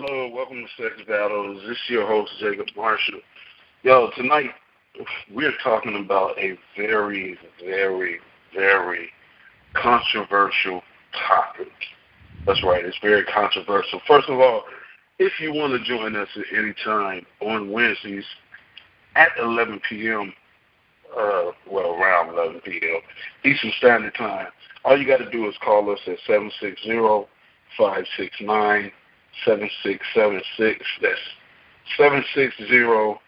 hello. Welcome to Sex Battles. This is your host, Jacob Marshall. Yo, tonight we're talking about a very, very, very controversial topic. That's right, it's very controversial. First of all, if you want to join us at any time on Wednesdays at 11 p.m., around 11 p.m. Eastern Standard Time, all you got to do is call us at 760-569-7676. That's 760-569-7676.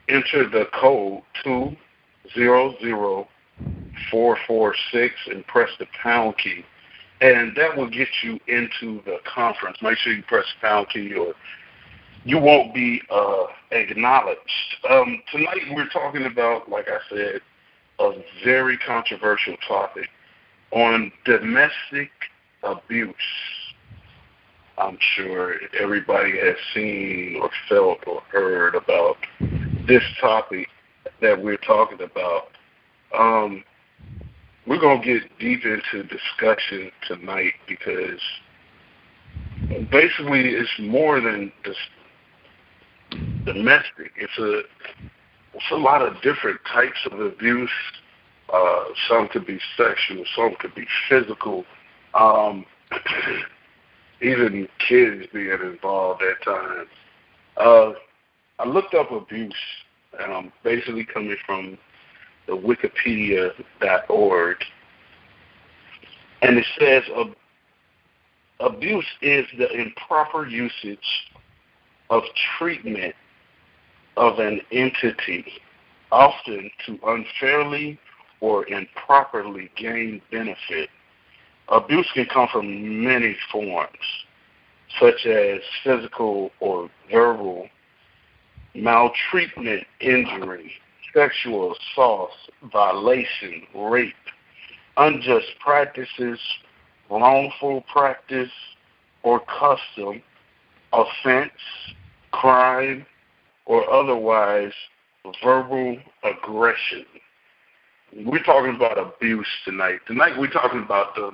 Enter the code 200446 and press the pound key. And that will get you into the conference. Make sure you press the pound key or you won't be acknowledged. Tonight we're talking about, like I said, a very controversial topic on domestic abuse. I'm sure everybody has seen or felt or heard about this topic that we're talking about. We're going to get deep into discussion tonight because basically it's more than just domestic. It's a lot of different types of abuse. Some could be sexual, some could be physical. Even kids being involved at times. I looked up abuse, and I'm basically coming from the Wikipedia.org, and it says abuse is the improper usage of treatment of an entity, often to unfairly or improperly gain benefit. Abuse can come from many forms, such as physical or verbal, maltreatment, injury, sexual assault, violation, rape, unjust practices, wrongful practice or custom, offense, crime, or otherwise verbal aggression. We're talking about abuse tonight. Tonight we're talking about the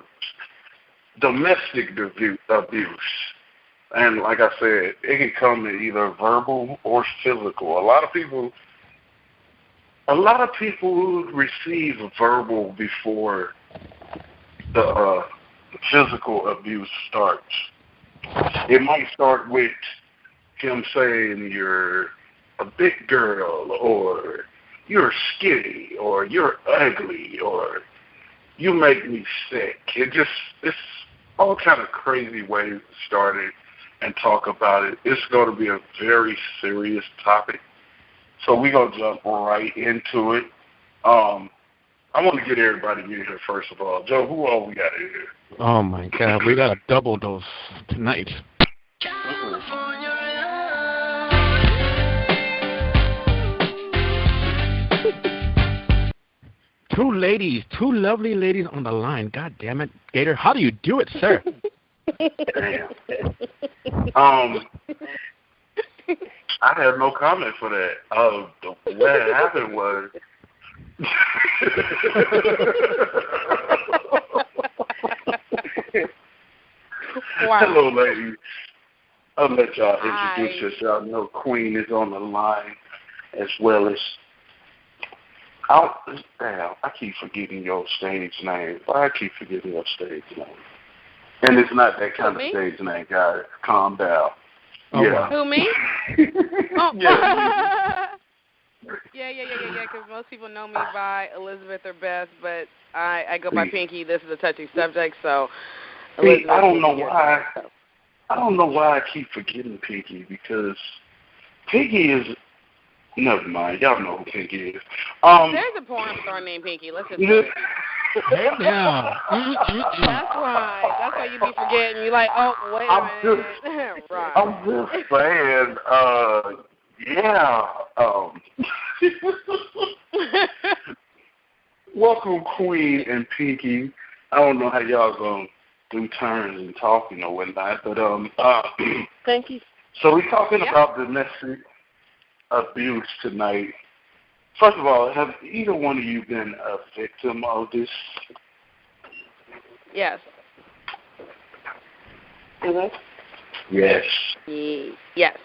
domestic abuse. And like I said, it can come in either verbal or physical. A lot of people receive verbal before the physical abuse starts. It might start with him saying you're a big girl, or you're skinny, or you're ugly, or you make me sick. It's all kind of crazy ways to start it and talk about it. It's going to be a very serious topic. So we're going to jump right into it. I want to get everybody in here first of all. Joe, who all we got in here? Oh, my God. We got a double dose tonight. Two lovely ladies on the line. God damn it, Gator. How do you do it, sir? Damn. I had no comment for that. What happened was Wow. Hello, ladies. I'll let y'all introduce yourself. I know Queen is on the line as well as I keep forgetting your stage name. Why I keep forgetting your stage name? And it's not that kind of stage name, guys. Calm down. Oh, yeah. Who, me? Oh. Yeah, because most people know me by Elizabeth or Beth, but I go by Pinky. This is a touchy subject, so See, I don't know why. I don't know why I keep forgetting Pinky, because Pinky is... Never mind. Y'all know who Pinky is. There's a porn star named Pinky. Let's just say it. Yeah. That's why you be forgetting. You're like, oh, wait a minute. Right. I'm just saying, Welcome, Queen and Pinky. I don't know how y'all gonna do turns and talking or whatnot, but Thank you. So we're talking about domestic abuse tonight. First of all, have either one of you been a victim of this? Yes. Mm-hmm. Yes. Yes.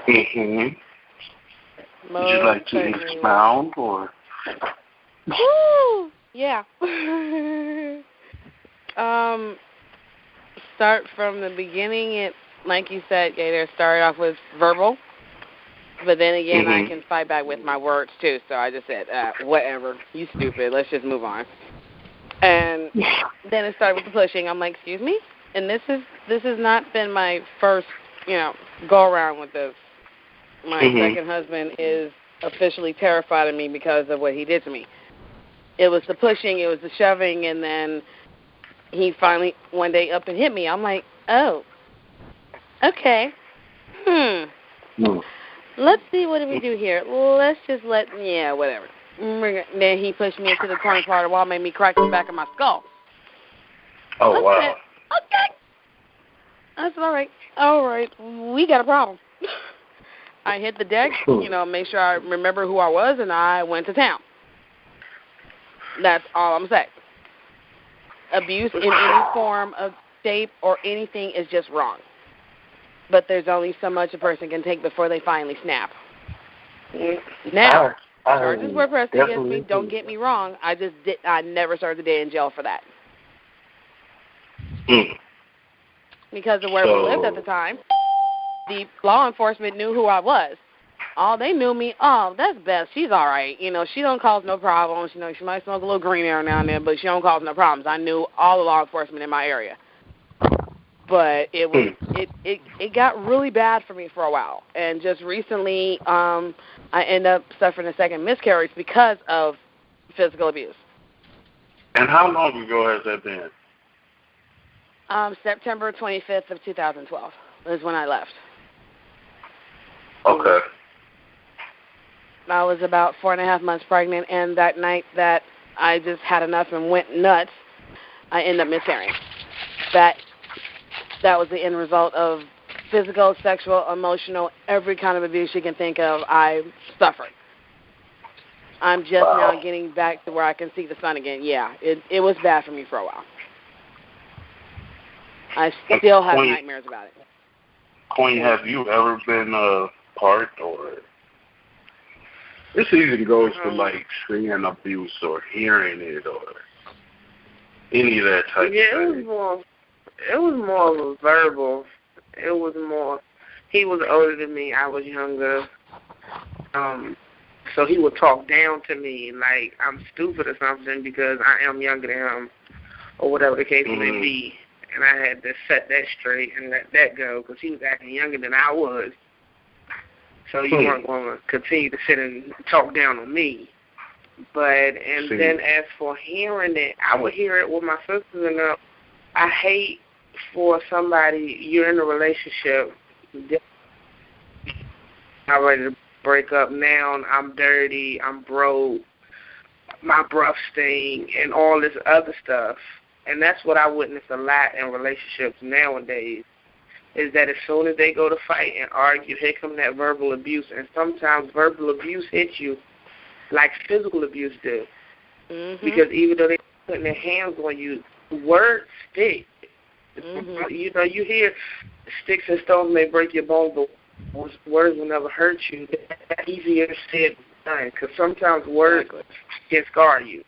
Mm-hmm. Would you like to expound or? Woo! Yeah. Start from the beginning. It, like you said, Gator, started off with verbal, but then again, I can fight back with my words too. So I just said, whatever. You stupid. Let's just move on. And then it started with the pushing. I'm like, excuse me? And this has not been my first, go around with this. My second husband is officially terrified of me because of what he did to me. It was the pushing, it was the shoving, and then he finally one day up and hit me. I'm like, oh, okay. Let's see, what do we do here? Let's just whatever. Then he pushed me into the corner part of the wall, made me crack the back of my skull. Oh, wow. Said, okay. I said, all right, we got a problem. I hit the deck, make sure I remember who I was, and I went to town. That's all I'm saying. Abuse in any form of shape or anything is just wrong. But there's only so much a person can take before they finally snap. Now, charges were pressed against me. Don't get me wrong. I never served a day in jail for that. Because of where we lived at the time, the law enforcement knew who I was. They knew me, that's Beth. She's all right. She don't cause no problems. She might smoke a little green air now and then, but she don't cause no problems. I knew all the law enforcement in my area. But it got really bad for me for a while. And just recently, I ended up suffering a second miscarriage because of physical abuse. And how long ago has that been? September 25th of 2012 is when I left. Okay. I was about 4.5 months pregnant, and that night that I just had enough and went nuts, I ended up miscarrying. That was the end result of physical, sexual, emotional, every kind of abuse you can think of, I suffered. I'm just now getting back to where I can see the sun again. Yeah, it was bad for me for a while. I still have nightmares about it. Queen, have you ever been part or... This even goes for like seeing abuse or hearing it or any of that type of thing. It was more of a verbal. It was more, he was older than me. I was younger. So he would talk down to me like I'm stupid or something because I am younger than him or whatever the case may be. And I had to set that straight and let that go because he was acting younger than I was. So you weren't going to continue to sit and talk down on me. Then as for hearing it, I would hear it with my sisters and I hate for somebody, you're in a relationship, I'm ready to break up now, I'm dirty, I'm broke, my breath stink, and all this other stuff. And that's what I witness a lot in relationships nowadays. Is that as soon as they go to fight and argue, here come that verbal abuse. And sometimes verbal abuse hits you like physical abuse do. Because even though they're putting their hands on you, words stick. You hear sticks and stones may break your bones, but words will never hurt you. That's easier said than done. Because sometimes words can scar you.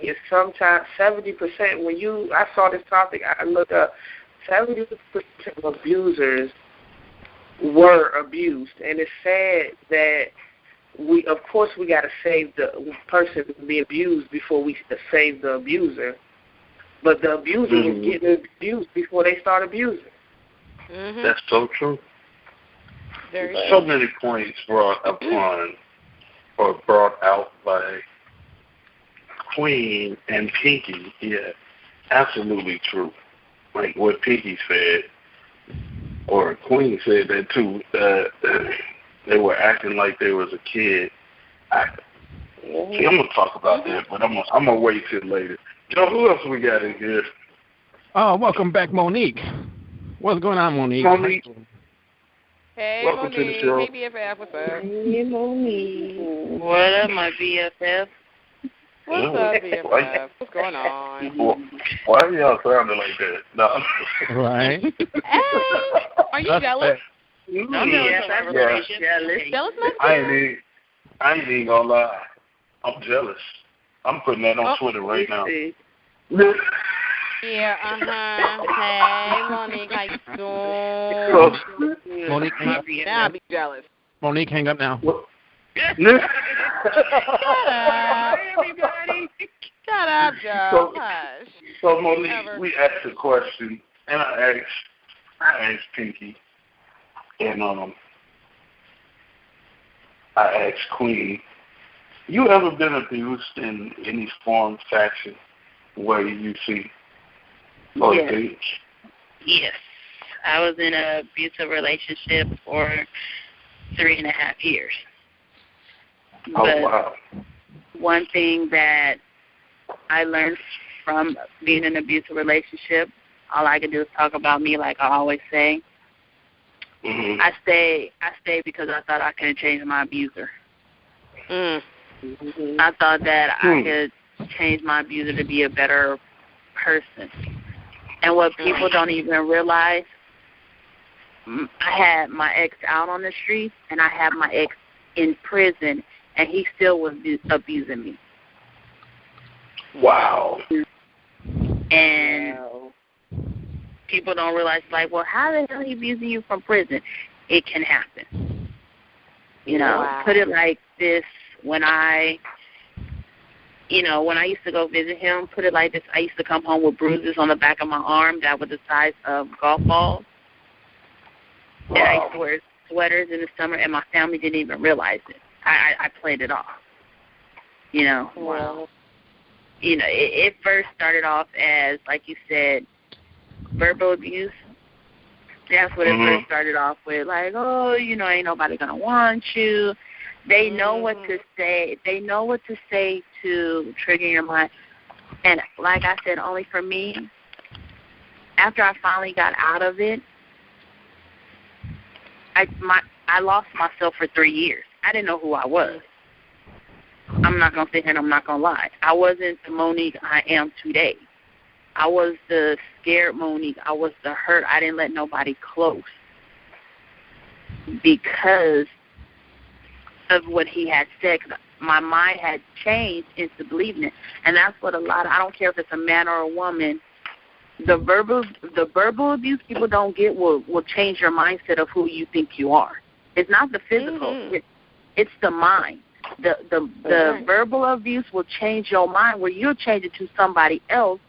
It's sometimes 70%. I saw this topic, I looked up, 70% of abusers were abused. And it's sad that we got to save the person being abused before we save the abuser. But the abuser was getting abused before they start abusing. That's so true. So many points brought upon or brought out by Queen and Pinky. Yeah, absolutely true. Like what Pinky said, or Queen said that too. They were acting like they was a kid. See, I'm gonna talk about that, but I'm gonna wait till later. Joe, who else we got in here? Oh, welcome back, Monique. What's going on, Monique? Monique. Hey, welcome Monique. to the show. Hey, BFF. What's up? Hey, Monique. What up, my BFF? What's up, BFF? What's going on? Why are y'all sounding like that? No. Right. Hey, are you jealous? I'm jealous. Jealous, my I ain't even gonna lie. I'm jealous. I'm putting that on Twitter right now. Yeah, Hey, Monique, how you doing? Monique, Now I'll be jealous. Monique, hang up now. Shut up, everybody. Shut up, Joe. Hush. So Monique, we asked a question, and I asked Pinky, and I asked Queen, you ever been abused in any form, fashion, way you see? Yes. Yes. I was in an abusive relationship for 3.5 years. But wow. One thing that I learned from being in an abusive relationship, all I can do is talk about me, like I always say. Mm-hmm. I stayed because I thought I could change my abuser. Mm-hmm. I thought that I could change my abuser to be a better person. And what people don't even realize, I had my ex out on the streets, and I had my ex in prison, and he still was abusing me. Wow. And people don't realize, like, well, how the hell he abusing you from prison? It can happen. You know, put it like this, when I used to go visit him, put it like this, I used to come home with bruises on the back of my arm that were the size of golf balls. Wow. And I used to wear sweaters in the summer, and my family didn't even realize it. I played it off. You know. Wow. You know, it first started off as, like you said, verbal abuse. That's what it first started off with. Like, oh, ain't nobody going to want you. They know what to say. They know what to say to trigger your mind. And like I said, only for me, after I finally got out of it, I lost myself for 3 years. I didn't know who I was. I'm not going to sit here and I'm not going to lie. I wasn't the Monique I am today. I was the scared Monique. I was the hurt. I didn't let nobody close because of what he had said. My mind had changed into believing it. And that's what I don't care if it's a man or a woman, the verbal abuse people don't get will change your mindset of who you think you are. It's not the physical. It's the mind. The verbal abuse will change your mind where you'll change it to somebody else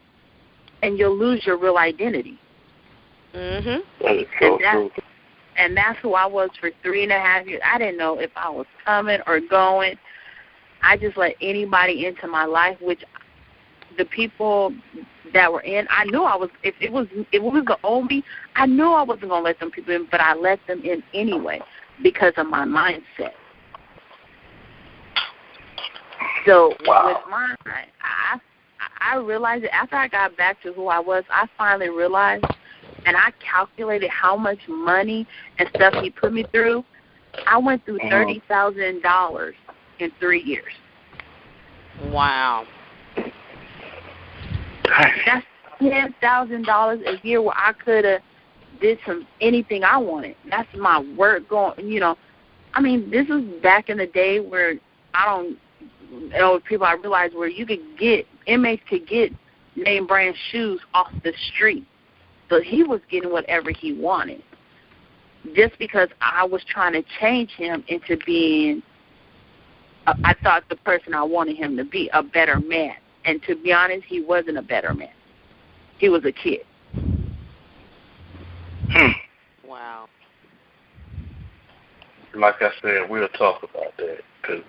and you'll lose your real identity. That is so true. And that's who I was for 3.5 years. I didn't know if I was coming or going. I just let anybody into my life, which the people that were in, I knew I was, if it was the old me, I knew I wasn't going to let them people in, but I let them in anyway because of my mindset. So with mine, I realized that after I got back to who I was, I finally realized, and I calculated how much money and stuff he put me through. I went through $30,000 in 3 years. Wow. That's $10,000 a year where I could have did anything I wanted. That's my work going, I mean, this is back in the day where people I realized where inmates could get name brand shoes off the street. But he was getting whatever he wanted just because I was trying to change him into being, I thought the person I wanted him to be, a better man. And to be honest, he wasn't a better man. He was a kid. Wow. Like I said, we'll talk about that because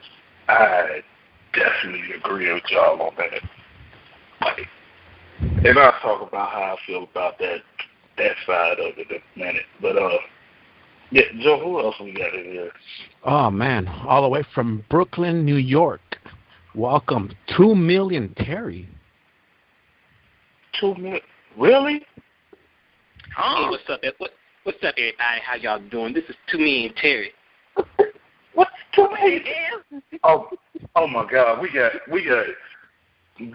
I definitely agree with y'all on that. And I'll talk about how I feel about that side of it in a minute. But, yeah, Joe, who else we got in here? Oh, man, all the way from Brooklyn, New York. Welcome, 2 million, Terry. 2 million? Really? Hey, what's up? What's up, everybody? How y'all doing? This is 2 million, Terry. What? 2 million? Oh my God, we got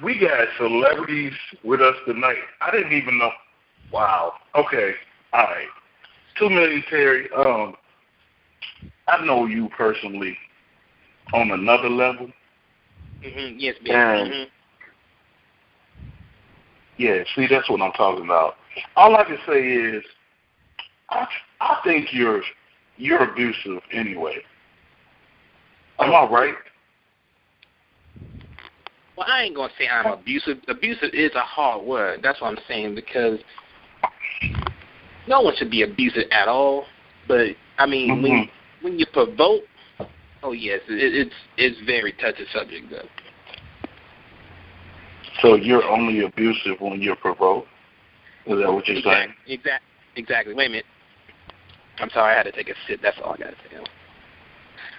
we got celebrities with us tonight. I didn't even know. Wow. Okay. All right. 2 Million Terry. I know you personally on another level. Yes, and yeah, see, that's what I'm talking about. All I can say is, I think you're abusive anyway. Am I right? Well, I ain't gonna say I'm abusive. Abusive is a hard word. That's what I'm saying, because no one should be abusive at all. But I mean, when you provoke, oh yes, it's very touchy subject though. So you're only abusive when you're provoked? Is that what you're saying? Exactly. Wait a minute. I'm sorry, I had to take a sip. That's all I got to say.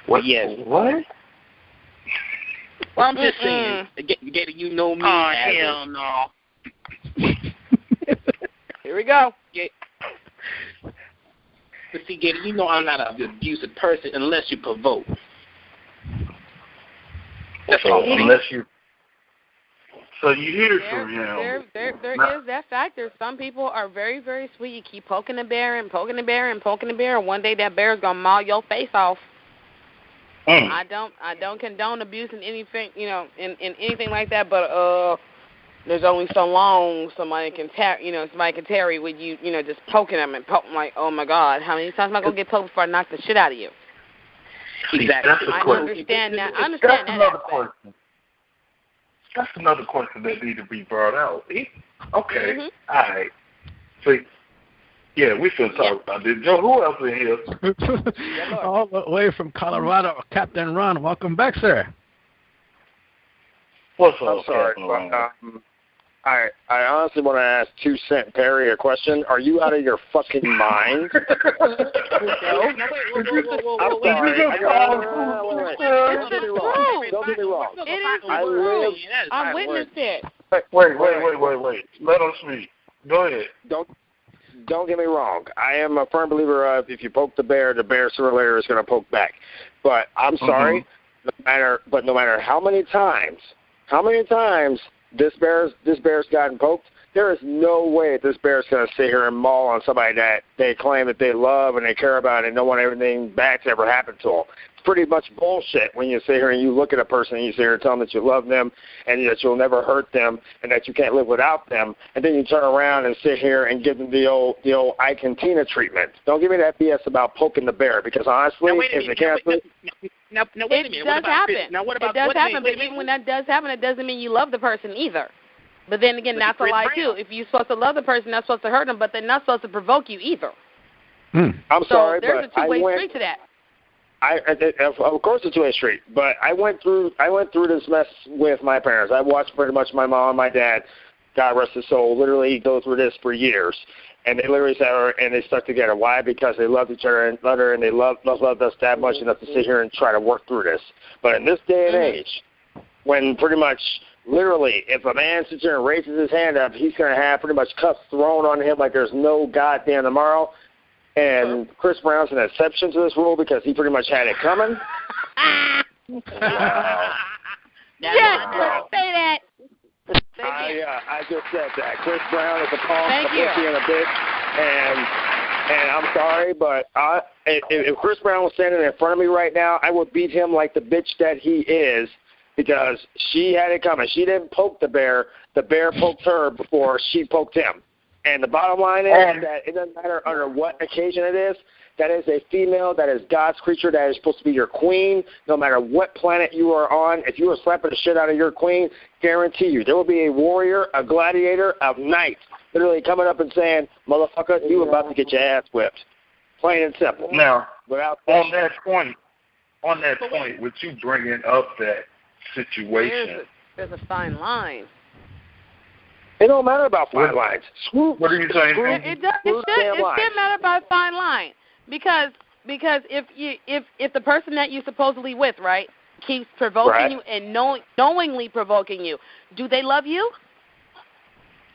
What? Yes. What? Well, I'm just saying, Gator, you know me. Oh, hell no. Here we go. But see, Gator, you know I'm not an abusive person unless you provoke. That's all. Unless you. So you hear from him. There is that factor. Some people are very, very sweet. You keep poking the bear and poking the bear and poking the bear, and one day that bear's gonna maul your face off. I don't condone abuse in anything, in anything like that. But there's only so long somebody can tarry with you, just poking them and poking like, oh my God, how many times am I gonna get poked before I knock the shit out of you? Exactly. I understand that. I understand that. Another question. That's another question that needs to be brought out. Okay. All right. See, yeah, we should talk about this. Joe, who else in here? All the way from Colorado, Captain Ron. Welcome back, sir. What's up, I'm sorry, Captain but Ron? I honestly want to ask 2 Cent Perry a question. Are you out of your fucking mind? Whoa. I'm sorry. Don't get me wrong. It is true. I witnessed it. Wait. Let us speak. Go ahead. Don't get me wrong. I am a firm believer of if you poke the bear sooner or later is going to poke back. But I'm sorry. No matter how many times this bear's gotten poked, there is no way this bear's going to sit here and maul on somebody that they claim that they love and they care about and don't want everything bad's ever happened to them. It's pretty much bullshit when you sit here and you look at a person and you sit here and tell them that you love them and that you'll never hurt them and that you can't live without them, and then you turn around and sit here and give them the old Ike and Tina treatment. Don't give me that BS about poking the bear, because honestly, if they can't sleep... Now, wait a minute. It does happen. Now, what about, it does happen, but even when that does happen, it doesn't mean you love the person either. But then again, that's a lie too. If you're supposed to love the person, that's supposed to hurt them, but they're not supposed to provoke you either. I'm sorry, but there's a two-way street to that. Of course, it's a two-way street. But I went through this mess with my parents. I watched pretty much my mom and my dad, God rest his soul, literally go through this for years. And they literally sat there and they stuck together. Why? Because they loved each other and they loved us that much enough to sit here and try to work through this. But in this day and age, when pretty much literally if a man sits here and raises his hand up, he's going to have pretty much cuffs thrown on him like there's no goddamn tomorrow. And Chris Brown's an exception to this rule because he pretty much had it coming. Yes, say that. I just said that. Chris Brown is a punk, a pussy, and a bitch. And I'm sorry, but if Chris Brown was standing in front of me right now, I would beat him like the bitch that he is, because she had it coming. She didn't poke the bear. The bear poked her before she poked him. And the bottom line is that it doesn't matter under what occasion it is. That is a female, that is God's creature, that is supposed to be your queen. No matter what planet you are on, if you are slapping the shit out of your queen, guarantee you, there will be a warrior, a gladiator, a knight, literally coming up and saying, motherfucker, you about to get your ass whipped. Plain and simple. Now, on that point, with you bringing up that situation. There's a fine line. It don't matter about fine lines. What are you saying? It should matter about fine line. Because if the person that you're supposedly with, right, keeps provoking you and knowingly provoking you, do they love you?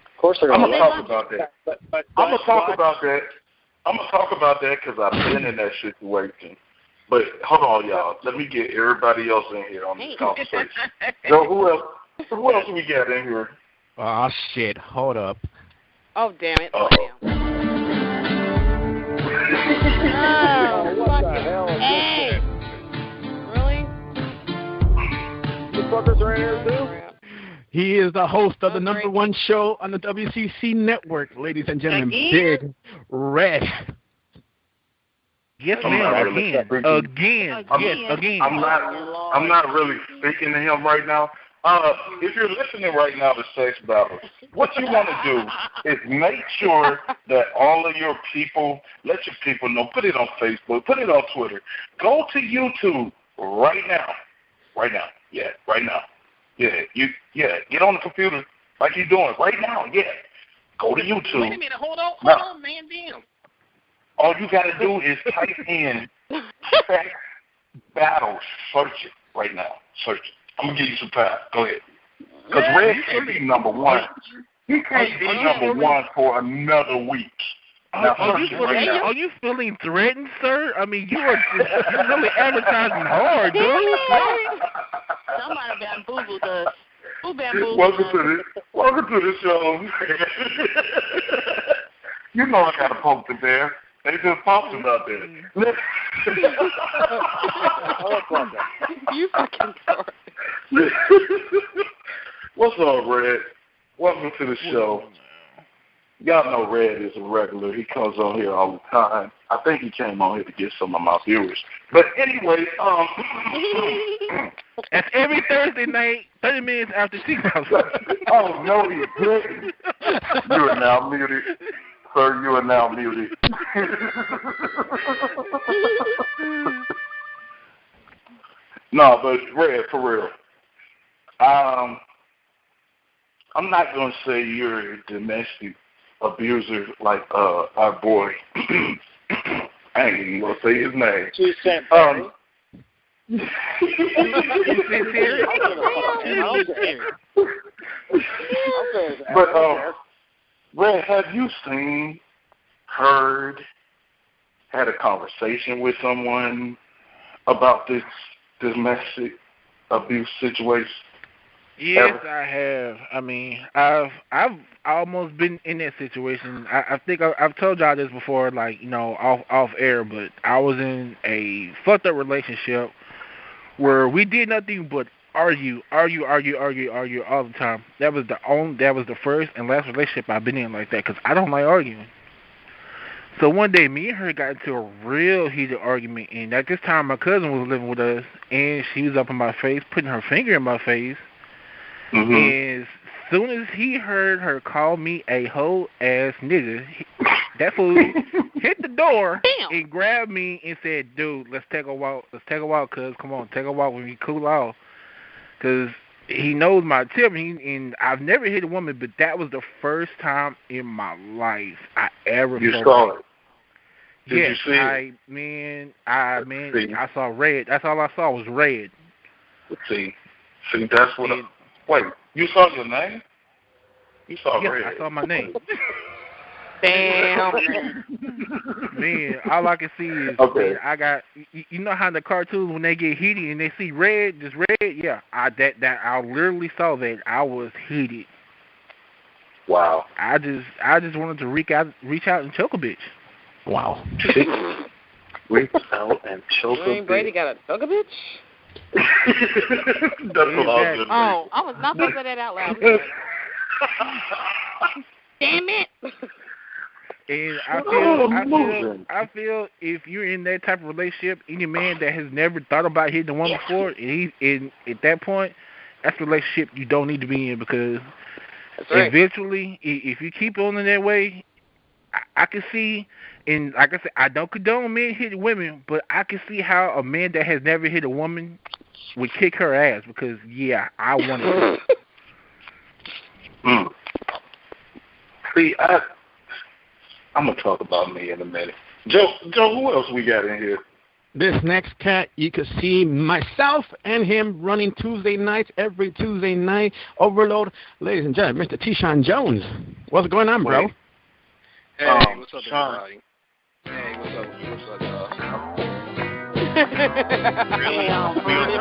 Of course they're going to talk about that. I'm going to talk about that. I'm going to talk about that because I've been in that situation. But hold on, y'all. Let me get everybody else in here on this conversation. So What else we got in here? Oh, shit. Hold up. Oh, damn it. Oh, what the hell is this? Really? The fuckers are in here too? He is the host of the number one show on the WCC network, ladies and gentlemen. Big Red. Yes, ma'am. Again. I'm not really speaking to him right now. If you're listening right now to Sex Battles, what you want to do is make sure that all of your people, let your people know, put it on Facebook, put it on Twitter. Go to YouTube right now. Right now. Yeah, right now. Get on the computer like you're doing right now. Yeah. Go to YouTube. Wait a minute. Hold on, man. Damn. All you got to do is type in Sex Battles. Search it right now. Search it. I'm going to give you some time. Go ahead. Because Red can't be number one. He can't be number one for another week. Are you feeling threatened, sir? I mean, you're really advertising hard, dude. Somebody bamboozled us. Who bamboozled Welcome to the show. You know I got to poke the bear. They just popped about that. You fucking sorry. What's up, Red? Welcome to the show. Y'all know Red is a regular. He comes on here all the time. I think he came on here to get some of my viewers. But anyway, That's every Thursday night, 30 minutes after she comes on. Oh, no, he didn't. You are now muted. Sir, you are now muted. No, but Red, for real. I'm not going to say you're a domestic abuser like our boy. I ain't even going to say his name. But Red, have you seen, heard, had a conversation with someone about this domestic abuse situation? Yes, I have. I mean, I've almost been in that situation. I think I've told y'all this before, like, you know, off air, but I was in a fucked up relationship where we did nothing but argue all the time. That was the first and last relationship I've been in like that, because I don't like arguing. So one day, me and her got into a real heated argument, and at this time, my cousin was living with us, and she was up in my face, putting her finger in my face. Mm-hmm. And as soon as he heard her call me a hoe ass nigga, that fool hit the door and grabbed me and said, "Dude, let's take a walk. Cuz. Come on, take a walk when we cool off." Because he knows my tip, and I've never hit a woman, but that was the first time in my life I ever You saw it. Did yes, you see it? I saw red. That's all I saw was red. See, that's what. Wait, you saw your name? You saw red. I saw my name. Damn. Man, all I can see is I got. You know how the cartoons when they get heated and they see red, just red. Yeah, I literally saw that. I was heated. Wow. I just wanted to reach out and choke a bitch. Wow. Reach out and choke a bitch. Brady got a choke a bitch? That's what I was doing. Oh, I was not supposed to say that out loud. Damn it. And I feel if you're in that type of relationship, any man that has never thought about hitting a woman before, and at that point, that's a relationship you don't need to be in, because eventually, if you keep on in that way, I can see, and like I said, I don't condone men hitting women, but I can see how a man that has never hit a woman would kick her ass, because, I want to. See, I'm going to talk about me in a minute. Joe, who else we got in here? This next cat, you can see myself and him running Tuesday nights, every Tuesday night. Overload. Ladies and gentlemen, Mr. T-Shawn Jones. What's going on, bro? Hey, what's up, everybody? Hey, what's up, y'all? Really? We on the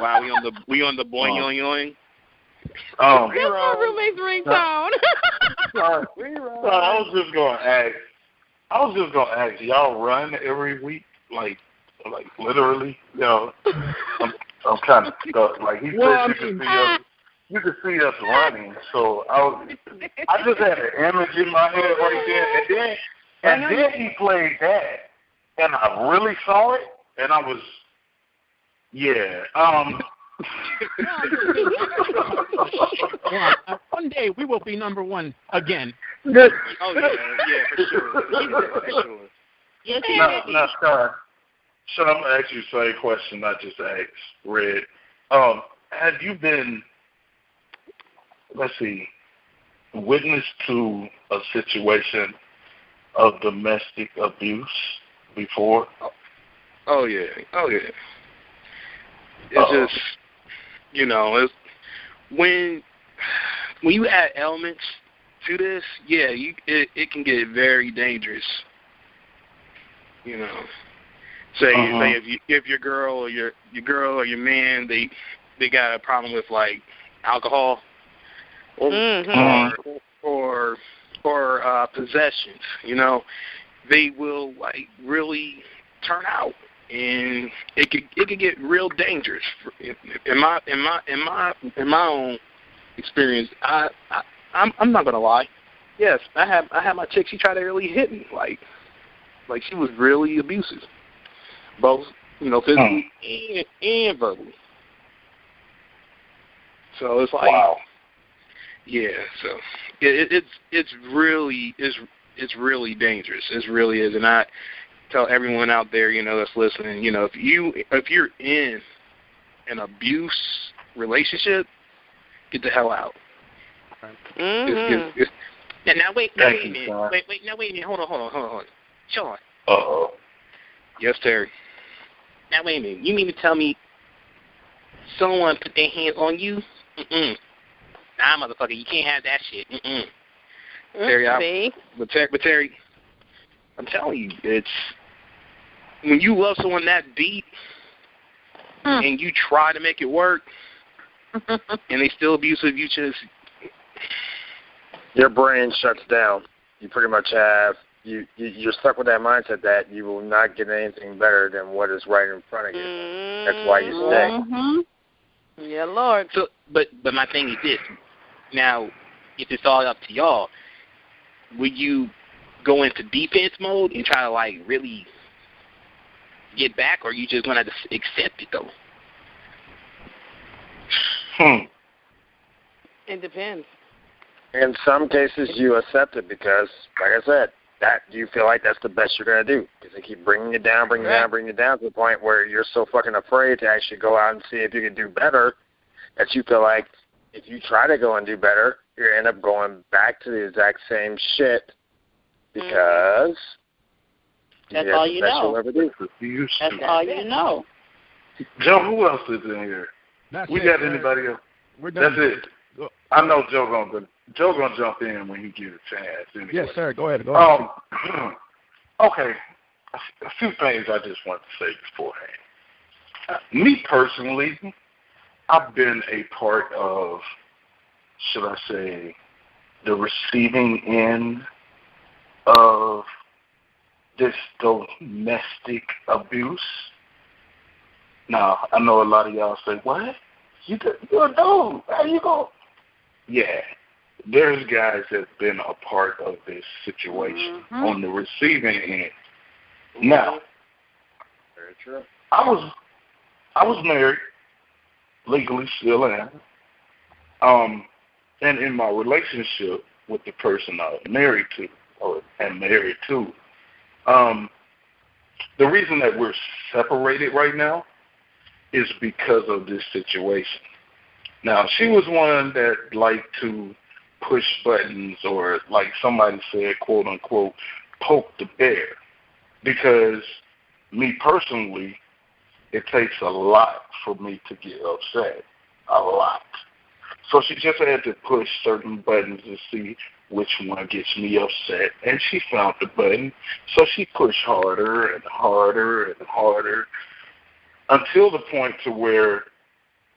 Wow, we on the boing yoing yoing. That's my roommate's ringtone. Sorry, I was just gonna ask. Y'all run every week, like literally. You know, I'm kind of stuck. Like he said, you could see us running. So I just had an image in my head right there, and then he played that, and I really saw it, and I was, yeah. Yeah, one day we will be number one again. Oh yeah, for sure. Yes, Now, Sean, I'm gonna ask you the same question I just asked Red. Have you been, let's see, witness to a situation of domestic abuse before? Oh yeah. It's just, it's when you add elements to this, yeah, it can get very dangerous. Say if your girl or your man they got a problem with like alcohol or possessions, they will like really turn out. And it could get real dangerous. In my own experience, I'm not gonna lie. Yes, I had my chick. She tried to really hit me, like she was really abusive, both physically and verbally. So it's like, wow. Yeah. So it's really dangerous. It really is, and I tell everyone out there, that's listening, if you're in an abuse relationship, get the hell out. Mm-hmm. Now wait a minute. Hold on. Sean. Uh-oh. Yes, Terry. Now wait a minute. You mean to tell me someone put their hands on you? Nah, motherfucker, you can't have that shit. Terry, but Terry, I'm telling you, it's when you love someone that deep and you try to make it work and they still abusive, your brain shuts down. You pretty much have you're stuck with that mindset that you will not get anything better than what is right in front of you. That's why you stay. Yeah, Lord. So, but my thing is this. Now, if it's all up to y'all, would you go into defense mode and try to like really get back, or you just gonna have to accept it though? It depends. In some cases, you accept it because, like I said, that you feel like that's the best you're gonna do because they keep bringing you down to the point where you're so fucking afraid to actually go out and see if you can do better that you feel like if you try to go and do better, you end up going back to the exact same shit because. That's all you know. That's all you know. Joe, who else is in here? We got anybody else? That's it. I know Joe gonna jump in when he gets a chance. Anyway. Yes, sir. Go ahead. Okay. A few things I just want to say beforehand. Me personally, I've been a part of, should I say, the receiving end of this domestic abuse. Now, I know a lot of y'all say, what? You're a dude. How you go? Yeah. There's guys that's been a part of this situation on the receiving end. Now, very true. I was married, legally still am. And in my relationship with the person I was married to, the reason that we're separated right now is because of this situation. Now, she was one that liked to push buttons or, like somebody said, quote unquote, poke the bear. Because me personally, it takes a lot for me to get upset. A lot. So she just had to push certain buttons to see which one gets me upset, and she found the button, so she pushed harder and harder and harder until the point to where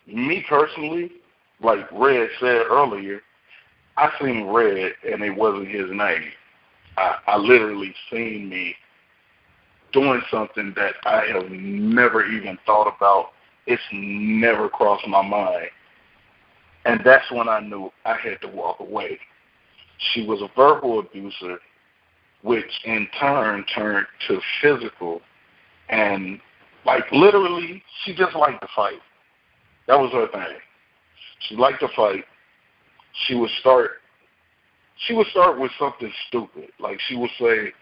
me personally, like Red said earlier, I seen Red and it wasn't his name. I literally seen me doing something that I have never even thought about. It's never crossed my mind. And that's when I knew I had to walk away. She was a verbal abuser, which in turn turned to physical. And, like, literally, she just liked to fight. That was her thing. She liked to fight. She would start with something stupid. Like, she would say,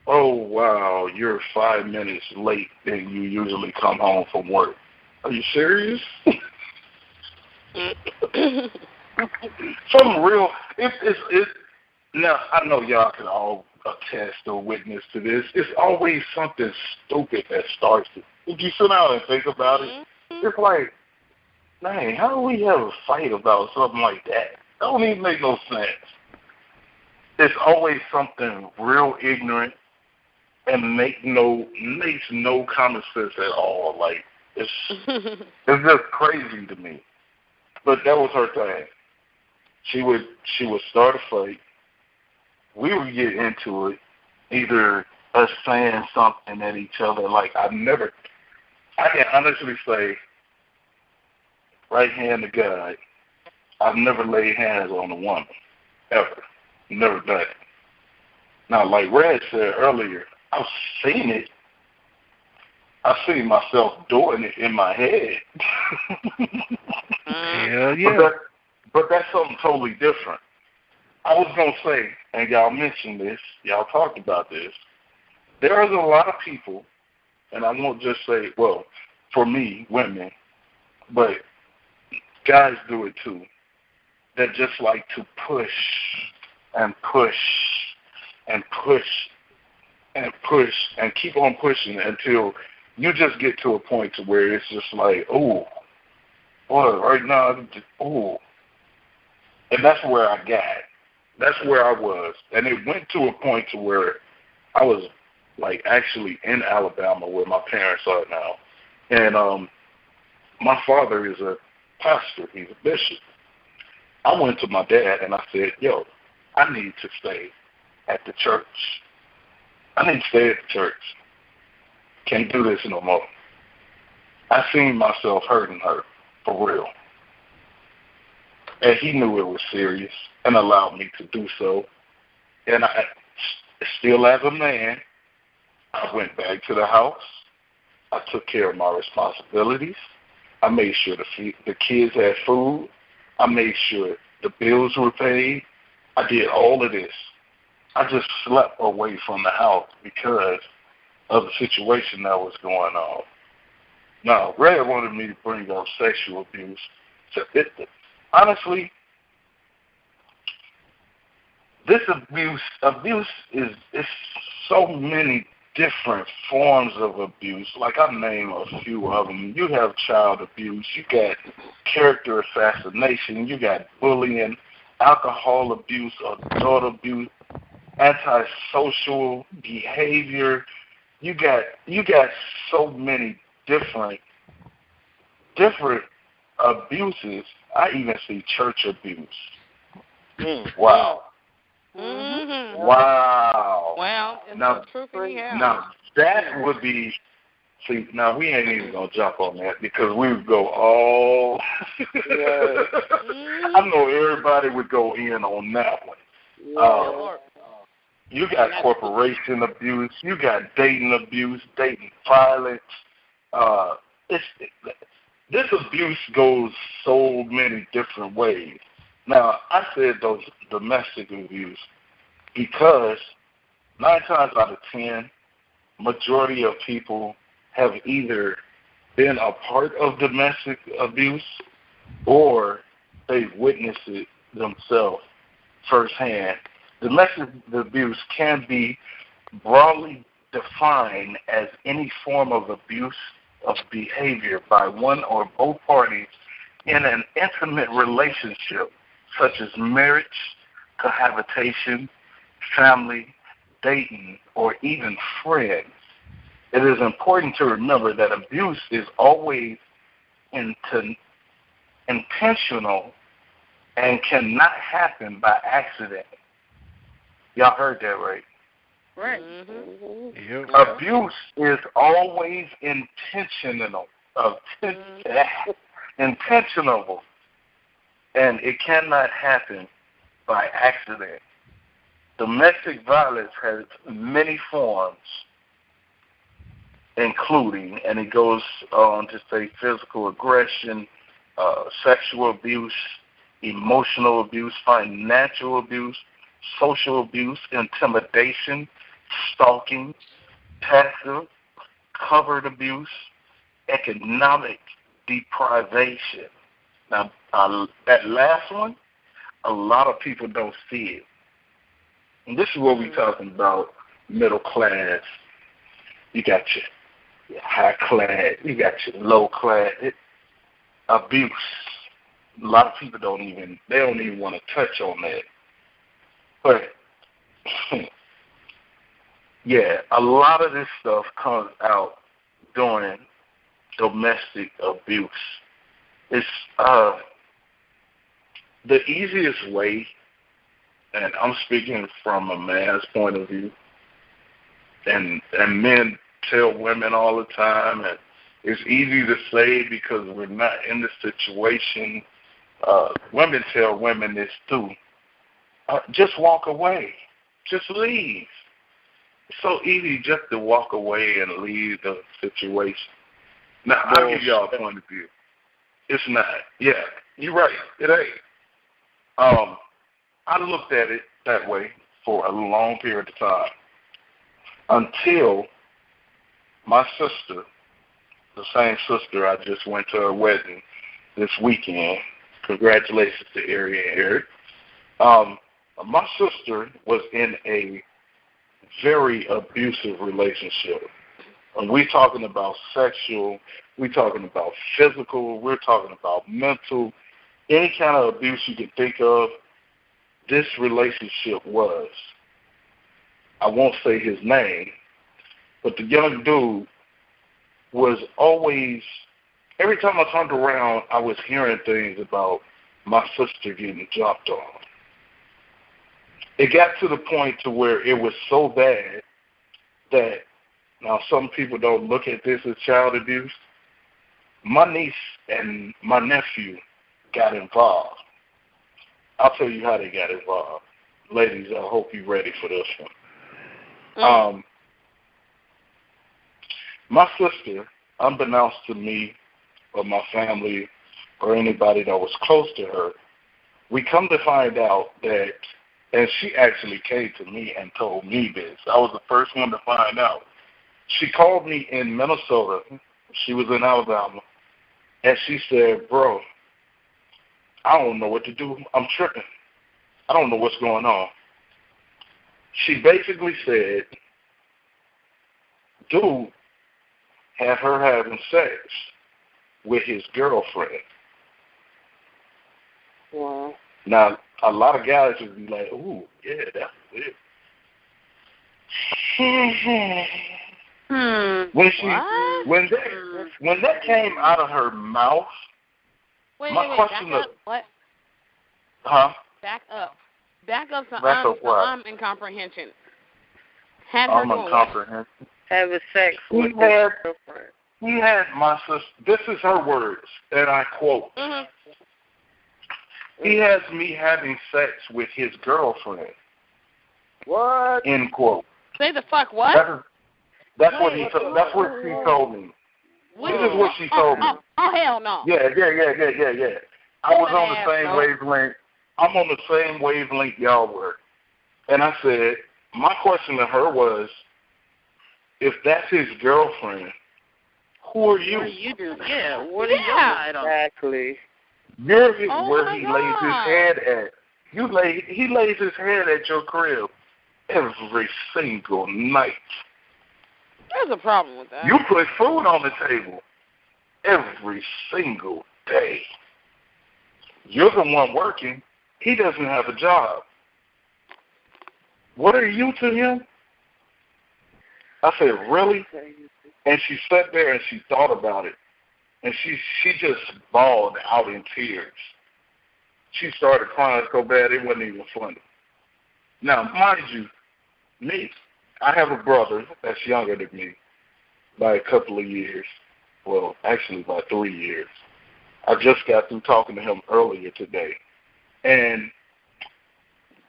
"Oh, wow, you're 5 minutes late than you usually come home from work." Are you serious? Something real. Now, I know y'all can all attest or witness to this. It's always something stupid that starts it. If you sit down and think about it, it's like, dang, how do we have a fight about something like that? That don't even make no sense. It's always something real ignorant and makes no common sense at all. Like, it's just crazy to me. But that was her thing. She would start a fight. We would get into it, either us saying something at each other. Like, I can honestly say, right hand to God, I've never laid hands on a woman, ever. Never done it. Now, like Red said earlier, I've seen it. I've seen myself doing it in my head. Hell yeah. But that's something totally different. I was going to say, and y'all mentioned this, y'all talked about this, there is a lot of people, and I won't just say, well, for me, women, but guys do it too, that just like to push and push and push and push and keep on pushing until you just get to a point to where it's just like, oh, boy, right now, oh. And that's where I got. That's where I was. And it went to a point to where I was, like, actually in Alabama where my parents are now. And my father is a pastor. He's a bishop. I went to my dad and I said, yo, I need to stay at the church. I need to stay at the church. Can't do this no more. I seen myself hurting her, for real. And he knew it was serious and allowed me to do so. And I, still as a man, I went back to the house. I took care of my responsibilities. I made sure the kids had food. I made sure the bills were paid. I did all of this. I just slept away from the house because of the situation that was going on. Now, Red wanted me to bring up sexual abuse. Honestly, this abuse is so many different forms of abuse. Like, I name a few of them. You have child abuse. You got character assassination. You got bullying, alcohol abuse, adult abuse, antisocial behavior. You got so many different abuses. I even see church abuse. Wow. Mm-hmm. Wow. Well, it's now, yeah. Now, that would be, see, now we ain't even going to jump on that because we would go all, I know everybody would go in on that one. You got corporation abuse. You got dating abuse, dating violence. This abuse goes so many different ways. Now, I said those domestic abuse because 9 times out of 10, majority of people have either been a part of domestic abuse or they've witnessed it themselves firsthand. Domestic abuse can be broadly defined as any form of abuse of behavior by one or both parties in an intimate relationship, such as marriage, cohabitation, family, dating, or even friends. It is important to remember that abuse is always intentional and cannot happen by accident. Y'all heard that, right? Right. Yep. Abuse is always intentional. Intentional. And it cannot happen by accident. Domestic violence has many forms, including, and it goes on to say physical aggression, sexual abuse, emotional abuse, financial abuse, social abuse, intimidation, stalking, passive, covert abuse, economic deprivation. Now, that last one, a lot of people don't see it. And this is what we're talking about, middle class. You got your high class, you got your low class. Abuse. A lot of people don't even want to touch on that. But, yeah, a lot of this stuff comes out during domestic abuse. It's the easiest way, and I'm speaking from a man's point of view, and men tell women all the time, and it's easy to say because we're not in the situation. Women tell women this too. Just walk away. Just leave. It's so easy just to walk away and leave the situation. Now, I'll give y'all a point of view. It's not. Yeah, you're right. It ain't. I looked at it that way for a long period of time until my sister, the same sister I just went to her wedding this weekend. Congratulations to Ari and Eric. My sister was in a very abusive relationship. And we're talking about sexual, we're talking about physical, we're talking about mental, any kind of abuse you can think of, this relationship was. I won't say his name, but the young dude was always, every time I turned around, I was hearing things about my sister getting jumped on. It got to the point to where it was so bad that, now some people don't look at this as child abuse. My niece and my nephew got involved. I'll tell you how they got involved. Ladies, I hope you're ready for this one. My sister, unbeknownst to me or my family or anybody that was close to her, we come to find out that, and she actually came to me and told me this. I was the first one to find out. She called me in Minnesota. She was in Alabama. And she said, bro, I don't know what to do. I'm tripping. I don't know what's going on. She basically said, dude had her having sex with his girlfriend. Wow. Now, a lot of guys would be like, ooh, yeah, that's it. When that came out of her mouth, wait, question back up. What? Huh? Back up. Back up to back up what? I'm incomprehension. Had her I'm doing incomprehension. Having sex with his girlfriend. He had my sister. This is her words, and I quote. Mm-hmm. He has me having sex with his girlfriend. What? End quote. Say the fuck what? That's what she told me. This is what she told me. Oh, hell no. Yeah. I was on the same wavelength. I'm on the same wavelength y'all were. And I said, my question to her was, if that's his girlfriend, who are you? What are you doing? Yeah, what are you doing? Exactly. You're where he lays his head at. He lays his head at your crib every single night. There's a problem with that. You put food on the table every single day. You're the one working. He doesn't have a job. what are you to him? I said, really? And she sat there and she thought about it. And she just bawled out in tears. She started crying so bad it wasn't even funny. Now, mind you, me, I have a brother that's younger than me by a couple of years. Well, actually by 3 years. I just got through talking to him earlier today. And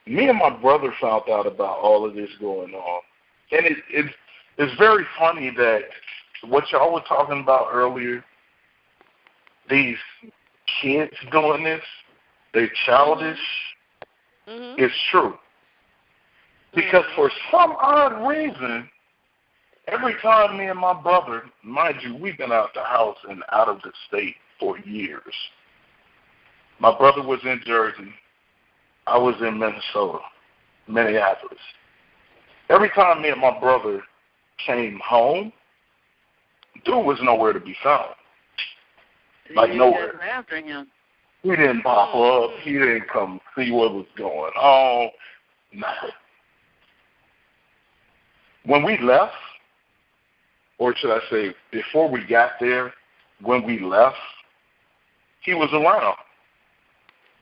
me and my brother found out about all of this going on. And it's very funny that what y'all were talking about earlier, these kids doing this, they're childish, it's true. Because for some odd reason, every time me and my brother, mind you, we've been out the house and out of the state for years. My brother was in Jersey. I was in Minneapolis. Every time me and my brother came home, dude was nowhere to be found. Like nowhere. After him. He didn't pop up. He didn't come see what was going on. Nothing. When we left, or should I say, before we got there, when we left, he was around.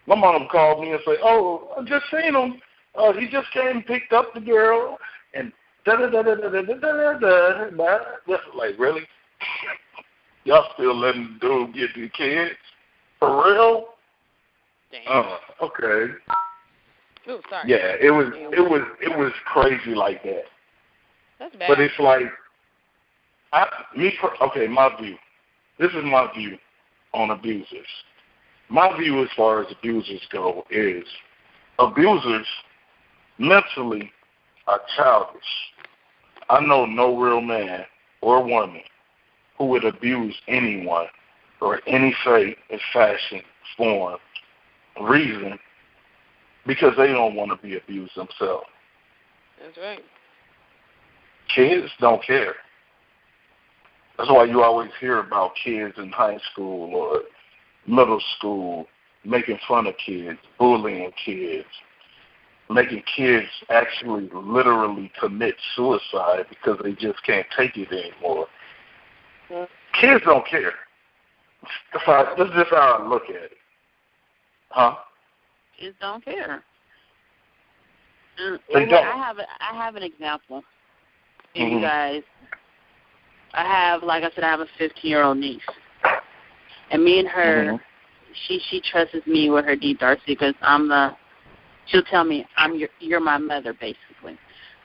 My mom called me and said, "Oh, I just seen him. He just came and picked up the girl and da-da-da-da-da-da-da-da-da-da." Like, really? Y'all still letting the dude get the kids? For real? Damn. Okay. Ooh, sorry. Yeah, it was crazy like that. That's bad. But it's like, my view. This is my view on abusers. My view as far as abusers go is abusers mentally are childish. I know no real man or woman who would abuse anyone or any fashion, form, reason, because they don't want to be abused themselves. That's right. Kids don't care. That's why you always hear about kids in high school or middle school making fun of kids, bullying kids, making kids actually literally commit suicide because they just can't take it anymore. Kids don't care. That's just how I look at it. Huh? Kids don't care. They don't. I have an example. You guys, I have a 15-year-old niece, and me and her, she trusts me with her deep dark secrets. She'll tell me you're my mother, basically.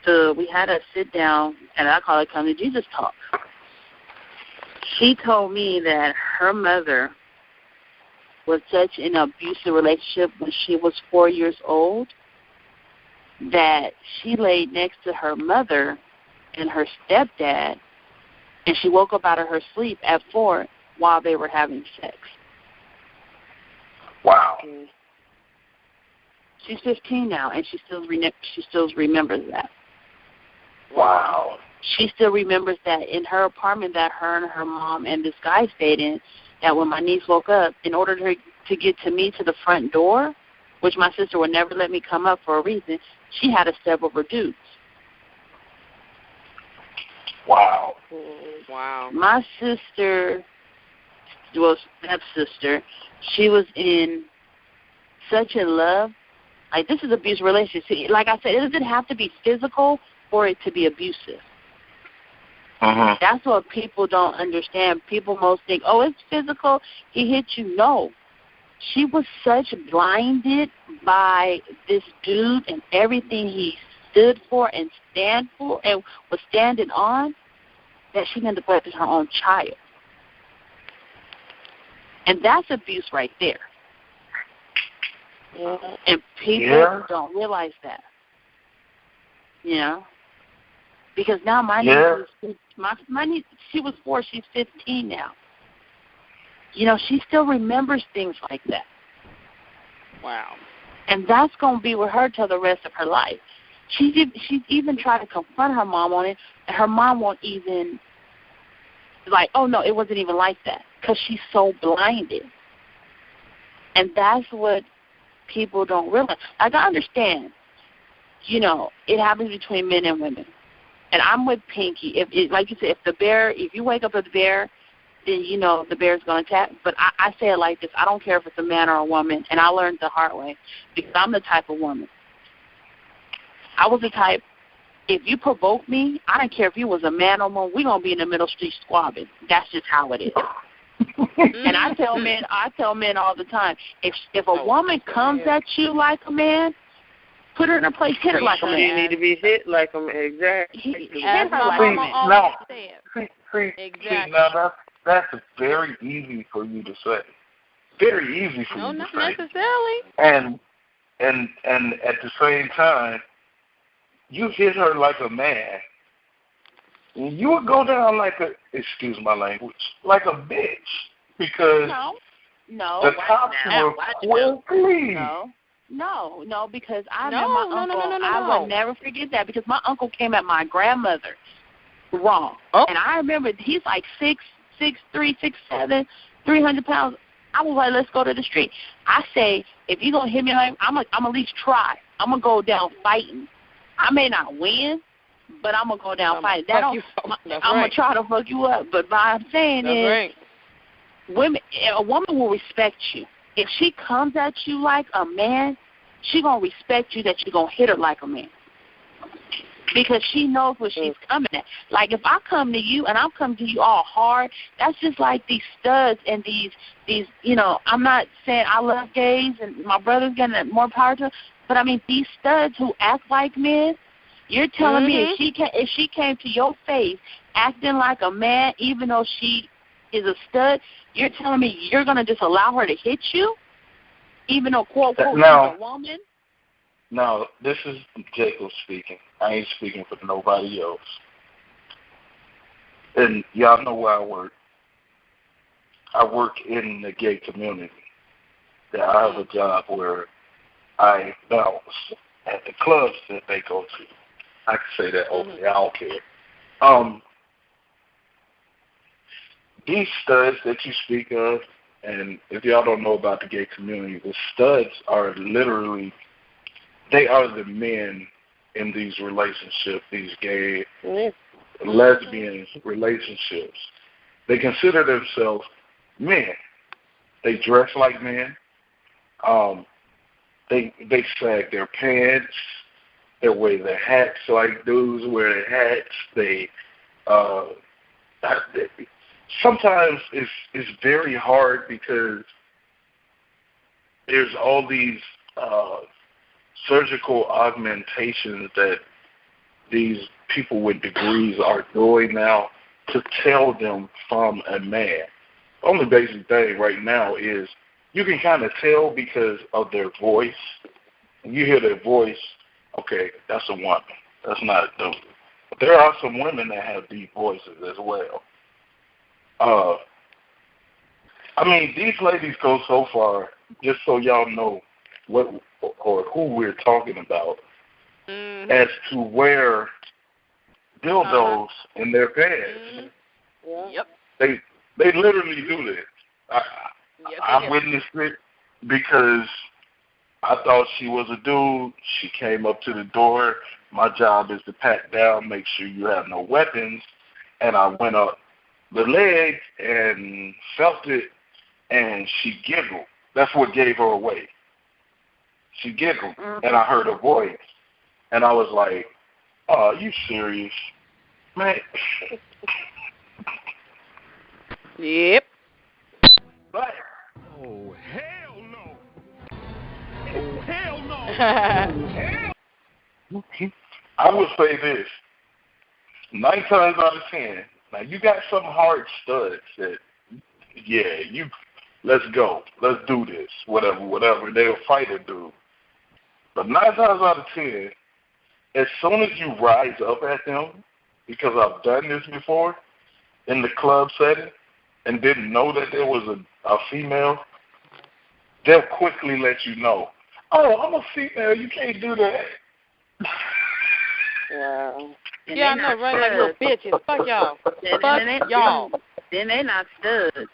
So we had a sit down, and I call it come to Jesus talk. She told me that her mother was such an abusive relationship when she was 4 years old that she laid next to her mother and her stepdad, and she woke up out of her sleep at 4 while they were having sex. Wow. She's 15 now, and she still remembers that. Wow. She still remembers that in her apartment that her and her mom and this guy stayed in, that when my niece woke up, in order to get to me to the front door, which my sister would never let me come up for a reason, she had to step over dudes. Wow. Wow. My sister, stepsister, she was in such a love. Like, this is abuse relationship. See, like I said, it doesn't have to be physical for it to be abusive. That's what people don't understand. People most think, oh, it's physical, he hit you. No. She was such blinded by this dude and everything he stood for and stand for and was standing on that she neglected her own child. And that's abuse right there. And people don't realize that. You know? Because now my niece, my niece, she was 4, she's 15 now. You know, she still remembers things like that. Wow. And that's going to be with her till the rest of her life. She's even tried to confront her mom on it, and her mom won't even, like, oh, no, it wasn't even like that, because she's so blinded. And that's what people don't realize. Like, I understand. you know, it happens between men and women. And I'm with Pinky. Like you said, if you wake up with a bear, then you know the bear's going to attack. But I say it like this. I don't care if it's a man or a woman, and I learned the hard way because I'm the type of woman. I was the type, if you provoke me, I don't care if you was a man or woman, we're going to be in the middle street squabbing. That's just how it is. And I tell men all the time, if a woman comes at you like a man, put her in her place, hit her like a man. You need to be hit like a man. Exactly. Hit her like a man. No, Exactly. now that's very easy for you to say. Very easy for you to say. No, not necessarily. And at the same time, you hit her like a man, you would go down like excuse my language, like a bitch, because the cops will please. No, because I know my uncle. I would never forget that because my uncle came at my grandmother wrong, and I remember he's like 6'3", 6'7", 300 pounds. I was like, let's go to the street. I say, if you're gonna hit me, I'm at least try. I'm gonna go down fighting. I may not win, but I'm going to go down fighting. I'm going to try to fuck you up. But what I'm saying is, a woman will respect you. If she comes at you like a man, she going to respect you that you're going to hit her like a man. Because she knows what she's coming at. Like, if I come to you and I'm coming to you all hard, that's just like these studs and these you know, I'm not saying I love gays and my brother's getting more power to them, but, I mean, these studs who act like men, you're telling me if she came to your face acting like a man, even though she is a stud, you're telling me you're going to just allow her to hit you, even though, quote, she's a woman? No, this is Jacob speaking. I ain't speaking for nobody else. And y'all know where I work. I work in the gay community. I have a job where I bounce at the clubs that they go to. I can say that openly. I don't care. These studs that you speak of, and if y'all don't know about the gay community, the studs are literally, they are the men in these relationships, these gay, lesbian relationships. They consider themselves men. They dress like men. They sag their pants. They wear their hats like dudes wear their hats. They sometimes it's very hard because there's all these surgical augmentations that these people with degrees are doing now to tell them from a man. The only basic thing right now is you can kind of tell because of their voice. When you hear their voice, okay, that's a woman. That's not a dude. But there are some women that have deep voices as well. I mean, these ladies go so far, just so y'all know what or who we're talking about, as to wear dildos in their pants. Yep. They literally do this. I witnessed it because I thought she was a dude. She came up to the door. My job is to pat down, make sure you have no weapons. And I went up the leg and felt it, and she giggled. That's what gave her away. She giggled, and I heard her voice. And I was like, oh, are you serious? Man. Yep. But, oh, hell no. Oh, hell no. I would say this. 9 times out of 10, now you got some hard studs that, let's go. Let's do this. Whatever. They'll fight a dude. But 9 times out of 10, as soon as you rise up at them, because I've done this before in the club setting and didn't know that there was a female, they'll quickly let you know, oh, I'm a female, you can't do that. Wow. Yeah, I know, right? Like little bitches. Fuck y'all. Fuck y'all. Then they not studs.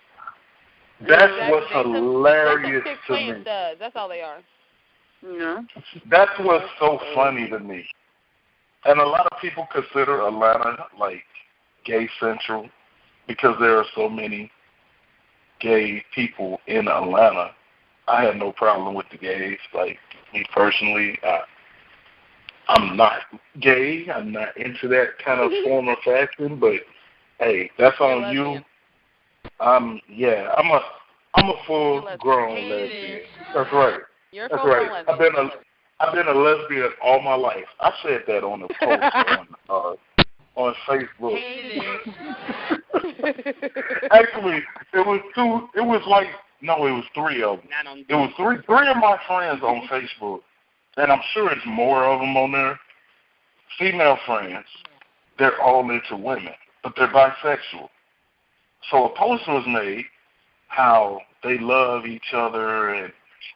That's what's hilarious they're to me. Studs. That's all they are. Yeah. That's what's so funny to me. And a lot of people consider Atlanta like gay central because there are so many gay people in Atlanta. I have no problem with the gays. Like, me personally, I'm not gay. I'm not into that kind of form of fashion, but hey, that's on you. I'm a full grown lesbian. That's right. That's right. I've been a lesbian all my life. I said that on a post on Facebook. Actually, it was three of them. It was three of my friends on Facebook, and I'm sure it's more of them on there. Female friends. They're all into women, but they're bisexual. So a post was made how they love each other and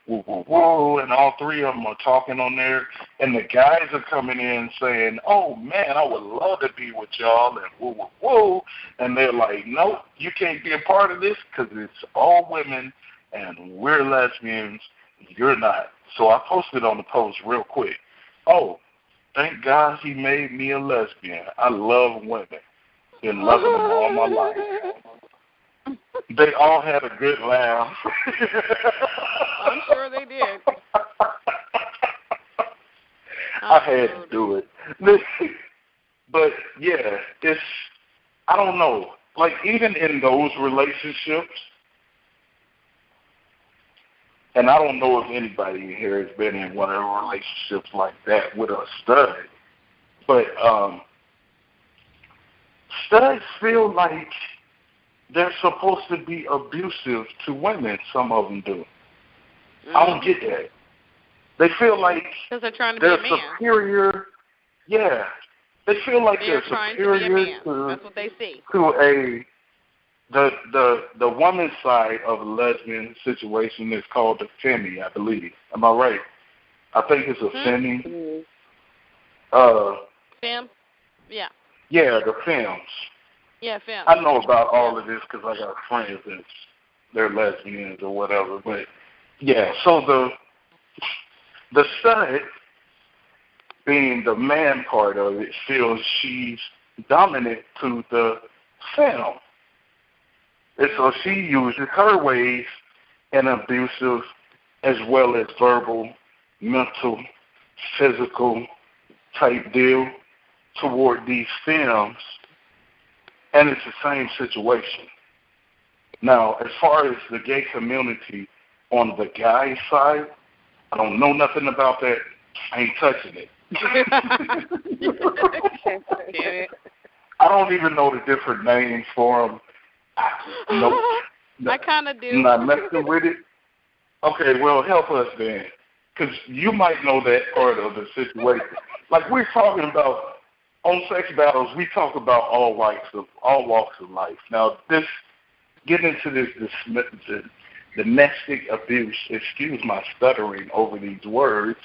woo, woo, woo, and all three of them are talking on there, and the guys are coming in saying, oh, man, I would love to be with y'all, and woo, woo, woo, and they're like, nope, you can't be a part of this because it's all women, and we're lesbians, you're not. So I posted on the post real quick, oh, thank God he made me a lesbian. I love women. Been loving them all my life. They all had a good laugh. I'm sure they did. I had to do it. But, yeah, I don't know. Like, even in those relationships, and I don't know if anybody in here has been in one of those relationships like that with a stud, but studs feel like they're supposed to be abusive to women. Some of them do. I don't get that. They feel like they're trying to they're be a man. Superior. Yeah, they feel like they're superior to. That's what they see. To the woman's side of a lesbian situation is called the femi, I believe. Am I right? I think it's a femi. Fem? Yeah. Yeah, the fems. Yeah, fem. I know about all of this because I got friends they're lesbians or whatever. But yeah, so the stud, being the man part of it, feels she's dominant to the fem. And so she uses her ways in abusive as well as verbal, mental, physical type deal toward these films, and it's the same situation. Now, as far as the gay community on the guy side, I don't know nothing about that. I ain't touching it. I don't even know the different names for them. No, I kind of do. Not messing with it. Okay, well, help us then, because you might know that part of the situation. Like we're talking about on Sex Battles, we talk about all walks of life. Now, getting into this domestic abuse. Excuse my stuttering over these words.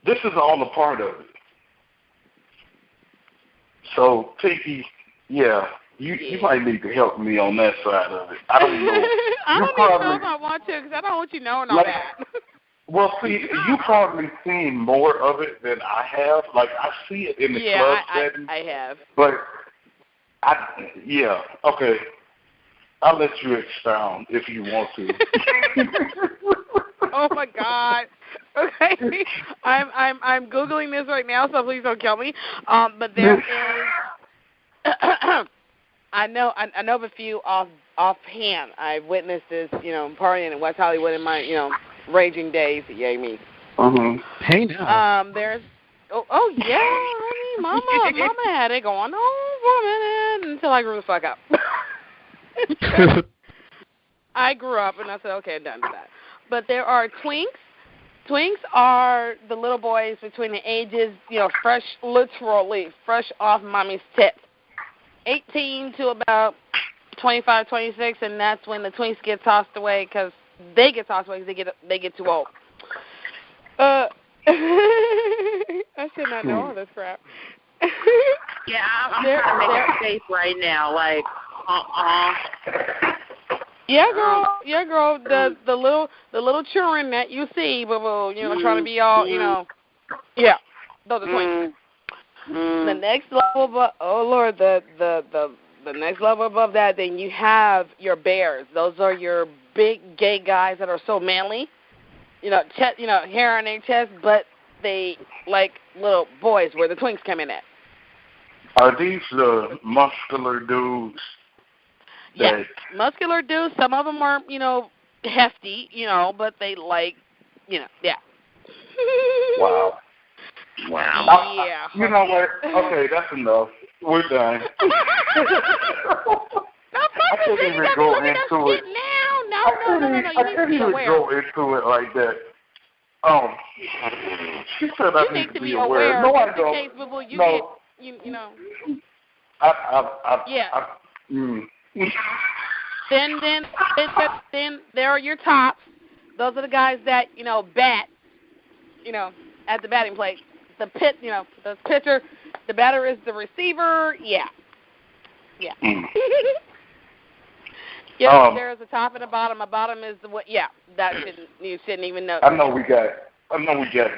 This is all a part of it. So, Pinky, yeah. You might need to help me on that side of it. I don't know. I don't even know if I want to because I don't want you knowing all that. Well, see, you've probably seen more of it than I have. Like, I see it in the club setting. I have. But, okay. I'll let you expound if you want to. Oh, my God. Okay. I'm Googling this right now, so please don't kill me. But there is... I know of a few offhand. I've witnessed this, partying in West Hollywood in my, raging days. Yay me. Hey now. There's, oh yeah, honey, mama had it going on for a minute until I grew the fuck up. I grew up and I said, okay, I'm done with that. But there are twinks. Twinks are the little boys between the ages, literally fresh off mommy's tits. 18 to about 25, 26, and that's when the twinks get tossed away because they get tossed away because they get too old. I should not know all this crap. Yeah, I'm trying to make a face right now. Like, Yeah, girl. The little children that you see, trying to be all, yeah, those are twins. The next level above, the next level above that, then you have your bears. Those are your big gay guys that are so manly, hair on their chest, but they like little boys where the twinks come in at. Are these the muscular dudes? Yeah, muscular dudes. Some of them are, hefty, but they like, yeah. Wow. Yeah. You know what? Okay, that's enough. We're done. I can't even go into it. No. I can't even go into it like that. She said I need to be aware. No, I don't. No. Then there are your tops. Those are the guys that bat. At the batting plate. The pitcher, the batter is the receiver. Yeah. There's a top and a bottom. A bottom is the what? Yeah, you shouldn't even know. I know we got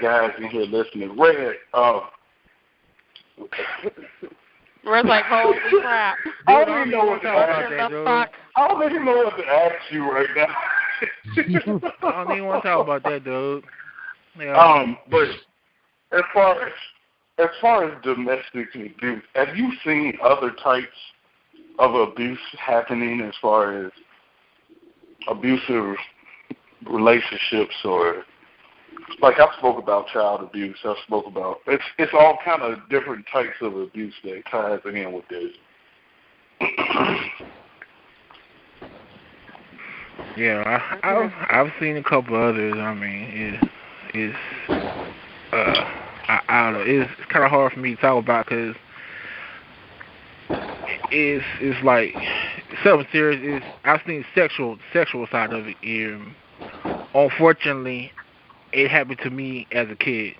guys in here listening. Red. Red's like, holy crap. I don't even know what to ask. I don't even know what to ask you right now. I don't even want to talk about that, dude. Yeah. But as far as domestic abuse, have you seen other types of abuse happening as far as abusive relationships, or like I spoke about child abuse, I spoke about it's all kind of different types of abuse that ties in with this. Yeah, I've seen a couple others. I mean, it's I don't know. It's kind of hard for me to talk about because it's like something serious. I've seen sexual side of it. Unfortunately, it happened to me as a kid.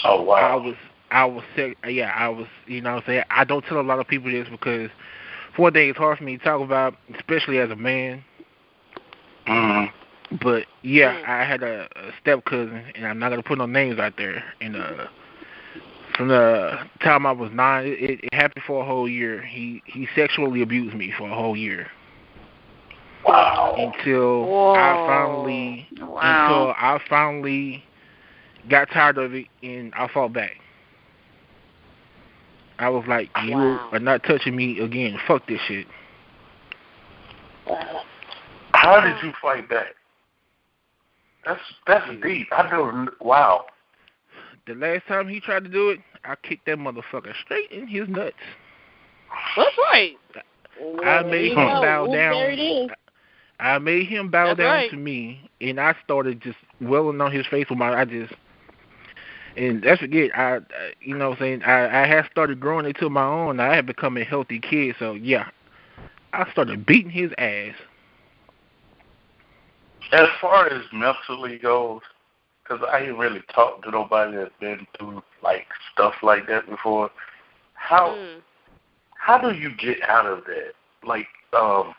Oh wow! I was sick. Yeah, I was. You know what I'm saying? I don't tell a lot of people this because, for one thing, it's hard for me to talk about, especially as a man. But yeah, I had a step cousin, and I'm not gonna put no names out there. And from the time I was 9, it happened for a whole year. He sexually abused me for a whole year. Wow. Until I finally got tired of it and I fought back. I was like, you are not touching me again. Fuck this shit. How did you fight back? That's deep. I don't. Wow. The last time he tried to do it, I kicked that motherfucker straight in his nuts. That's right. I made him bow down. There it is. I made him bow down to me, and I started just welling on his face with and that's again, you know what I'm saying, I had started growing into my own. I had become a healthy kid, so yeah, I started beating his ass. As far as mentally goes, because I ain't really talked to nobody that's been through like stuff like that before. How do you get out of that? Like, I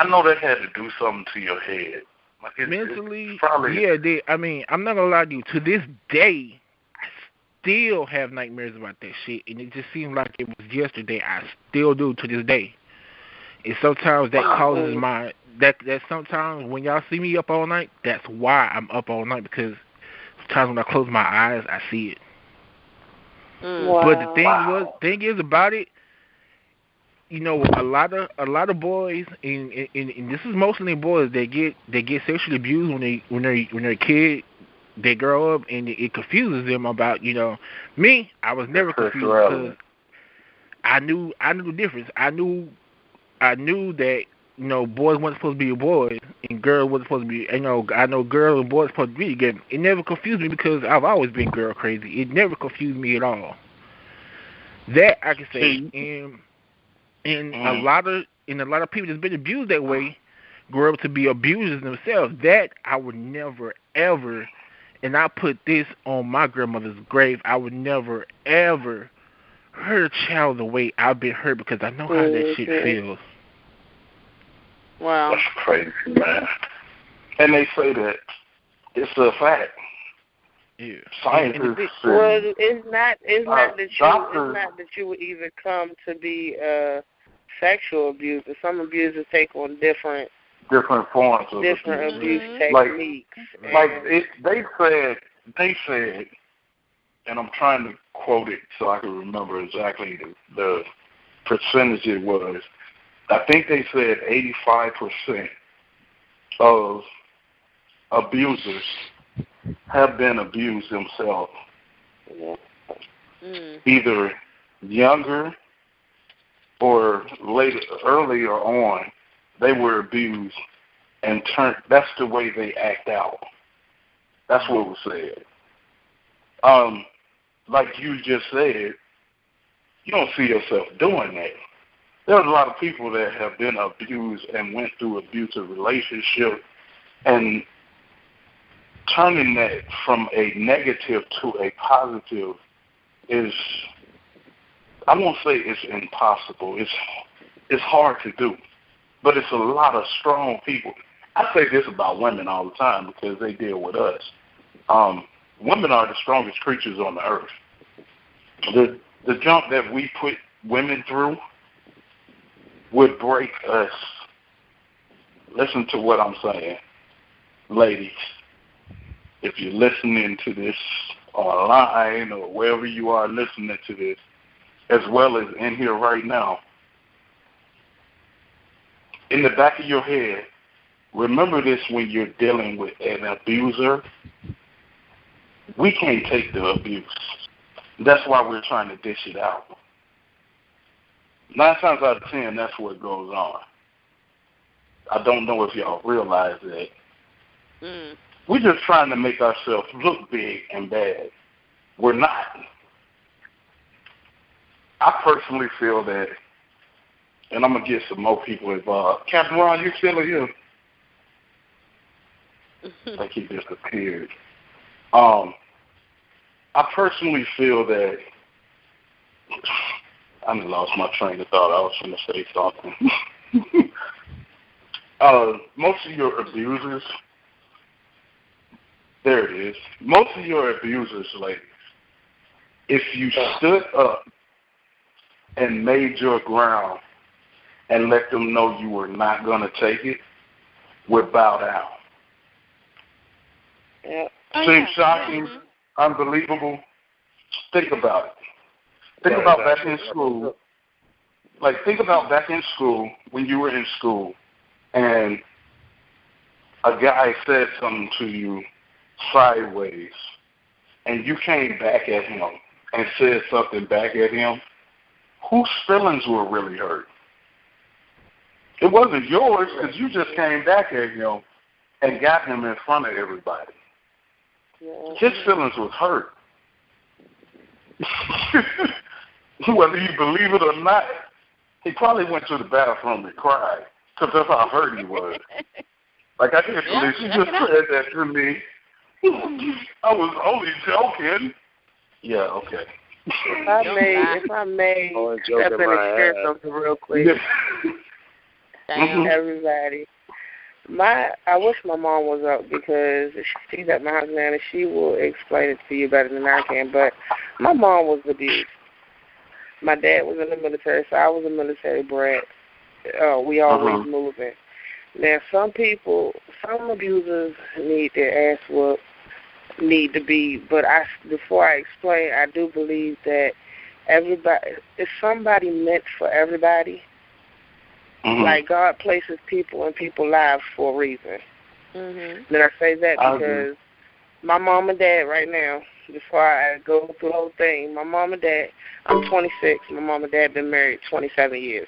know that had to do something to your head. Like mentally, yeah. I mean, I'm not gonna lie to you. To this day, I still have nightmares about that shit, and it just seems like it was yesterday. I still do to this day. And sometimes that causes that sometimes when y'all see me up all night, that's why I'm up all night, because sometimes when I close my eyes, I see it. Wow. But the thing is about it, you know, a lot of boys, and this is mostly boys, they get sexually abused when they're a kid. They grow up and it confuses them about, you know, me. I was never confused because I knew the difference. I knew that, you know, boys weren't supposed to be boys and girls weren't supposed to be. You know, I know girls and boys supposed to be together. It never confused me because I've always been girl crazy. It never confused me at all. That I can say. And a lot of people that's been abused that way grow up to be abusers themselves. That I would never ever, and I put this on my grandmother's grave, I would never ever hurt a child the way I've been hurt, because I know how that shit feels. Wow. That's crazy, man. And they say that it's a fact. Yeah. Scientists. Well, it's not doctors, that you would even come to be sexual abuser. Some abusers take on different forms of abuse techniques. They said, and I'm trying to quote it so I can remember exactly the percentage it was. I think they said 85% of abusers have been abused themselves. Either younger or earlier on, they were abused and that's the way they act out. That's what was said. Like you just said, you don't see yourself doing that. There's a lot of people that have been abused and went through abusive relationships, and turning that from a negative to a positive is, I won't say it's impossible. It's hard to do, but it's a lot of strong people. I say this about women all the time because they deal with us. Women are the strongest creatures on the earth. The junk that we put women through would break us. Listen to what I'm saying, ladies. If you're listening to this online or wherever you are listening to this, as well as in here right now, in the back of your head, remember this when you're dealing with an abuser. We can't take the abuse. That's why we're trying to dish it out. 9 times out of 10, that's what goes on. I don't know if y'all realize that. We're just trying to make ourselves look big and bad. We're not. I personally feel that, and I'm going to get some more people involved. Captain Ron, you still here? Like he disappeared. I personally feel that I lost my train of thought. I was going to say something. Most of your abusers, there it is. Most of your abusers, ladies, if you stood up and made your ground and let them know you were not going to take it, would bow down. Yeah. Seems shocking, unbelievable. Think about it. Think about back in school. Like, think about back in school, when you were in school, and a guy said something to you sideways, and you came back at him and said something back at him. Whose feelings were really hurt? It wasn't yours, because you just came back at him and got him in front of everybody. His feelings was hurt. Whether you believe it or not, he probably went to the bathroom and cried, because that's how hurt he was. Like, I can't believe she just said that to me. I was only joking. Yeah, okay. If I may step in and share something real quick. Everybody. I wish my mom was up, because she's at my house now and she will explain it to you better than I can. But my mom was abused. My dad was in the military, so I was a military brat. We always moving. Now, some abusers need their ass whooped, need to be. But before I explain, I do believe that it's somebody meant for everybody. Like, God places people in people's lives for a reason. Did I say that? Because my mom and dad right now, before I go through the whole thing, my mom and dad, I'm 26. My mom and dad been married 27 years.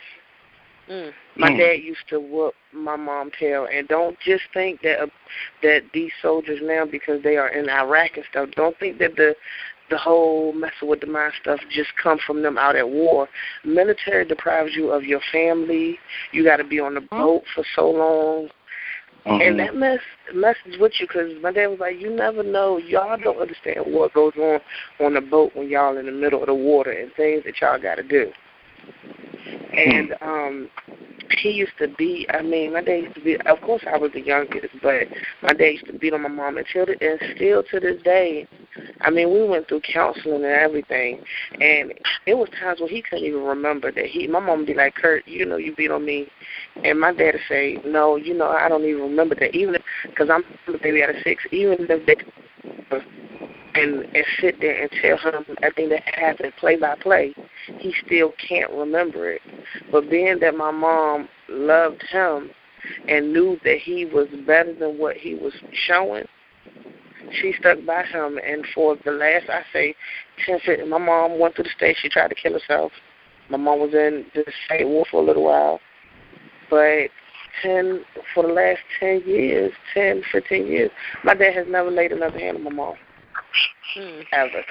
My dad used to whoop my mom's tail. And don't just think that these soldiers now, because they are in Iraq and stuff, don't think that the whole messing with the mind stuff just come from them out at war. Military deprives you of your family. You got to be on the boat for so long. And that messes with you, because my dad was like, you never know. Y'all don't understand what goes on the boat when y'all in the middle of the water and things that y'all got to do. And he used to beat, my dad used to beat, of course I was the youngest, but my dad used to beat on my mom and still to this day. We went through counseling and everything, and it was times where he couldn't even remember that my mom would be like, Kurt, you beat on me, and my dad would say, no, I don't even remember that, even because I'm the baby out of 6, even if they and sit there and tell him everything that happened play by play, he still can't remember it. But being that my mom loved him and knew that he was better than what he was showing, she stuck by him. And for the last, 10, 15, my mom went through the stage. She tried to kill herself. My mom was in the state war for a little while. But for the last 10 years, 10, 15 years, my dad has never laid another hand on my mom. Ever.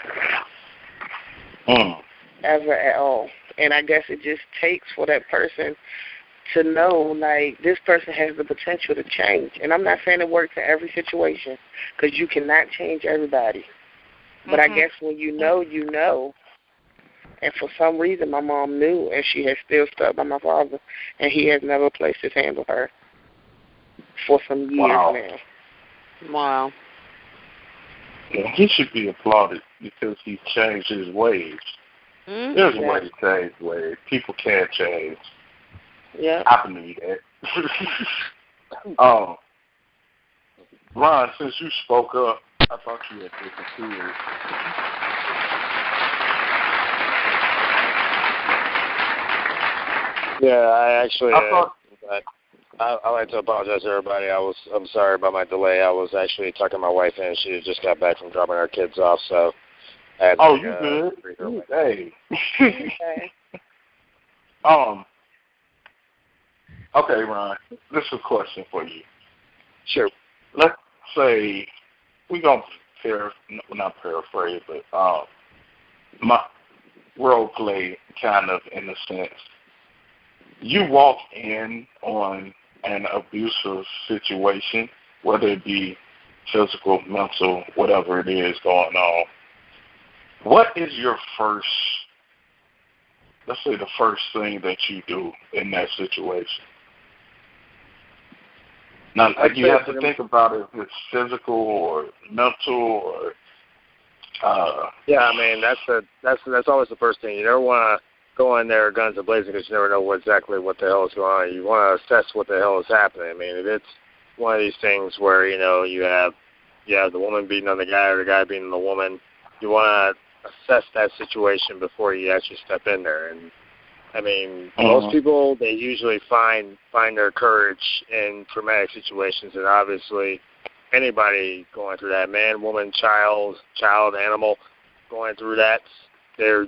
Ever at all. And I guess it just takes for that person to know, like, this person has the potential to change. And I'm not saying it works in every situation, because you cannot change everybody. But I guess when you know, you know. And for some reason, my mom knew, and she has still stuck by my father, and he has never placed his hand on her for some years now. Wow. Yeah, he should be applauded because he changed his ways. There's a way to change ways. People can't change. Yeah. I believe that. Ron, since you spoke up, I thought you had disappeared. Yeah, I actually. I'd like to apologize to everybody. I'm sorry about my delay. I was actually tucking my wife in. She just got back from dropping our kids off, so. I had to you good? Hey. Okay. Okay, Ron. This is a question for you. Sure. Let's say we're gonna not paraphrase, but my role play kind of in a sense. You walk in on an abusive situation, whether it be physical, mental, whatever it is going on. What is your first, let's say the first thing that you do in that situation? Now, you have to think about it if it's physical or mental or... Yeah, that's always the first thing. You never want to go in there guns a-blazing because you never know exactly what the hell is going on. You want to assess what the hell is happening. If it's one of these things where, you have the woman beating on the guy or the guy beating the woman, you want to assess that situation before you actually step in there. And, most people, they usually find their courage in traumatic situations, and obviously anybody going through that, man, woman, child, animal, going through that, they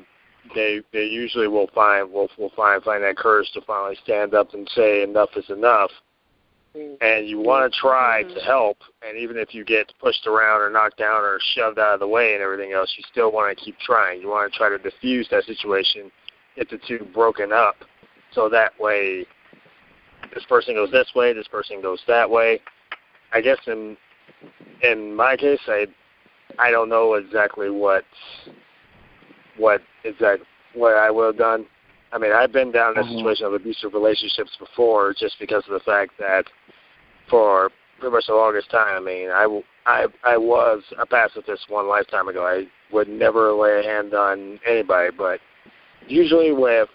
usually will find that courage to finally stand up and say enough is enough. And you want to try to help, and even if you get pushed around or knocked down or shoved out of the way and everything else, you still want to keep trying. You want to try to diffuse that situation, get the two broken up, so that way this person goes this way, this person goes that way. I guess in my case, I don't know exactly what I would have done. I've been down in a situation of abusive relationships before, just because of the fact that for pretty much the longest time, I was a pacifist one lifetime ago. I would never lay a hand on anybody, but usually with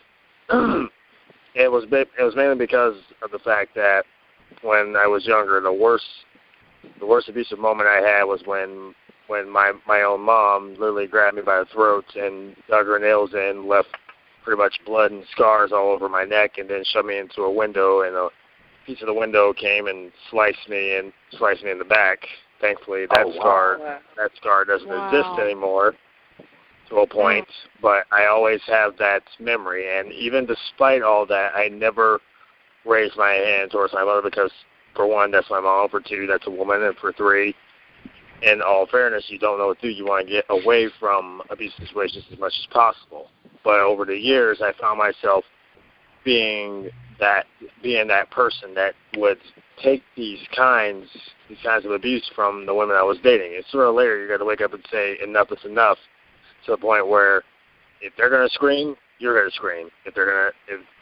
it was mainly because of the fact that when I was younger, the worst abusive moment I had was when my own mom literally grabbed me by the throat and dug her nails in, left pretty much blood and scars all over my neck, and then shoved me into a window, and a piece of the window came and sliced me in the back. Thankfully, that scar doesn't exist anymore to a point, but I always have that memory. And even despite all that, I never raised my hand towards my mother because, for one, that's my mom. For two, that's a woman. And for three, in all fairness, you don't know what to do. You want to get away from abusive situations as much as possible. But over the years, I found myself being that person that would take these kinds of abuse from the women I was dating. And sooner or later, you got to wake up and say enough is enough, to the point where if they're going to scream, you're gonna scream. If they're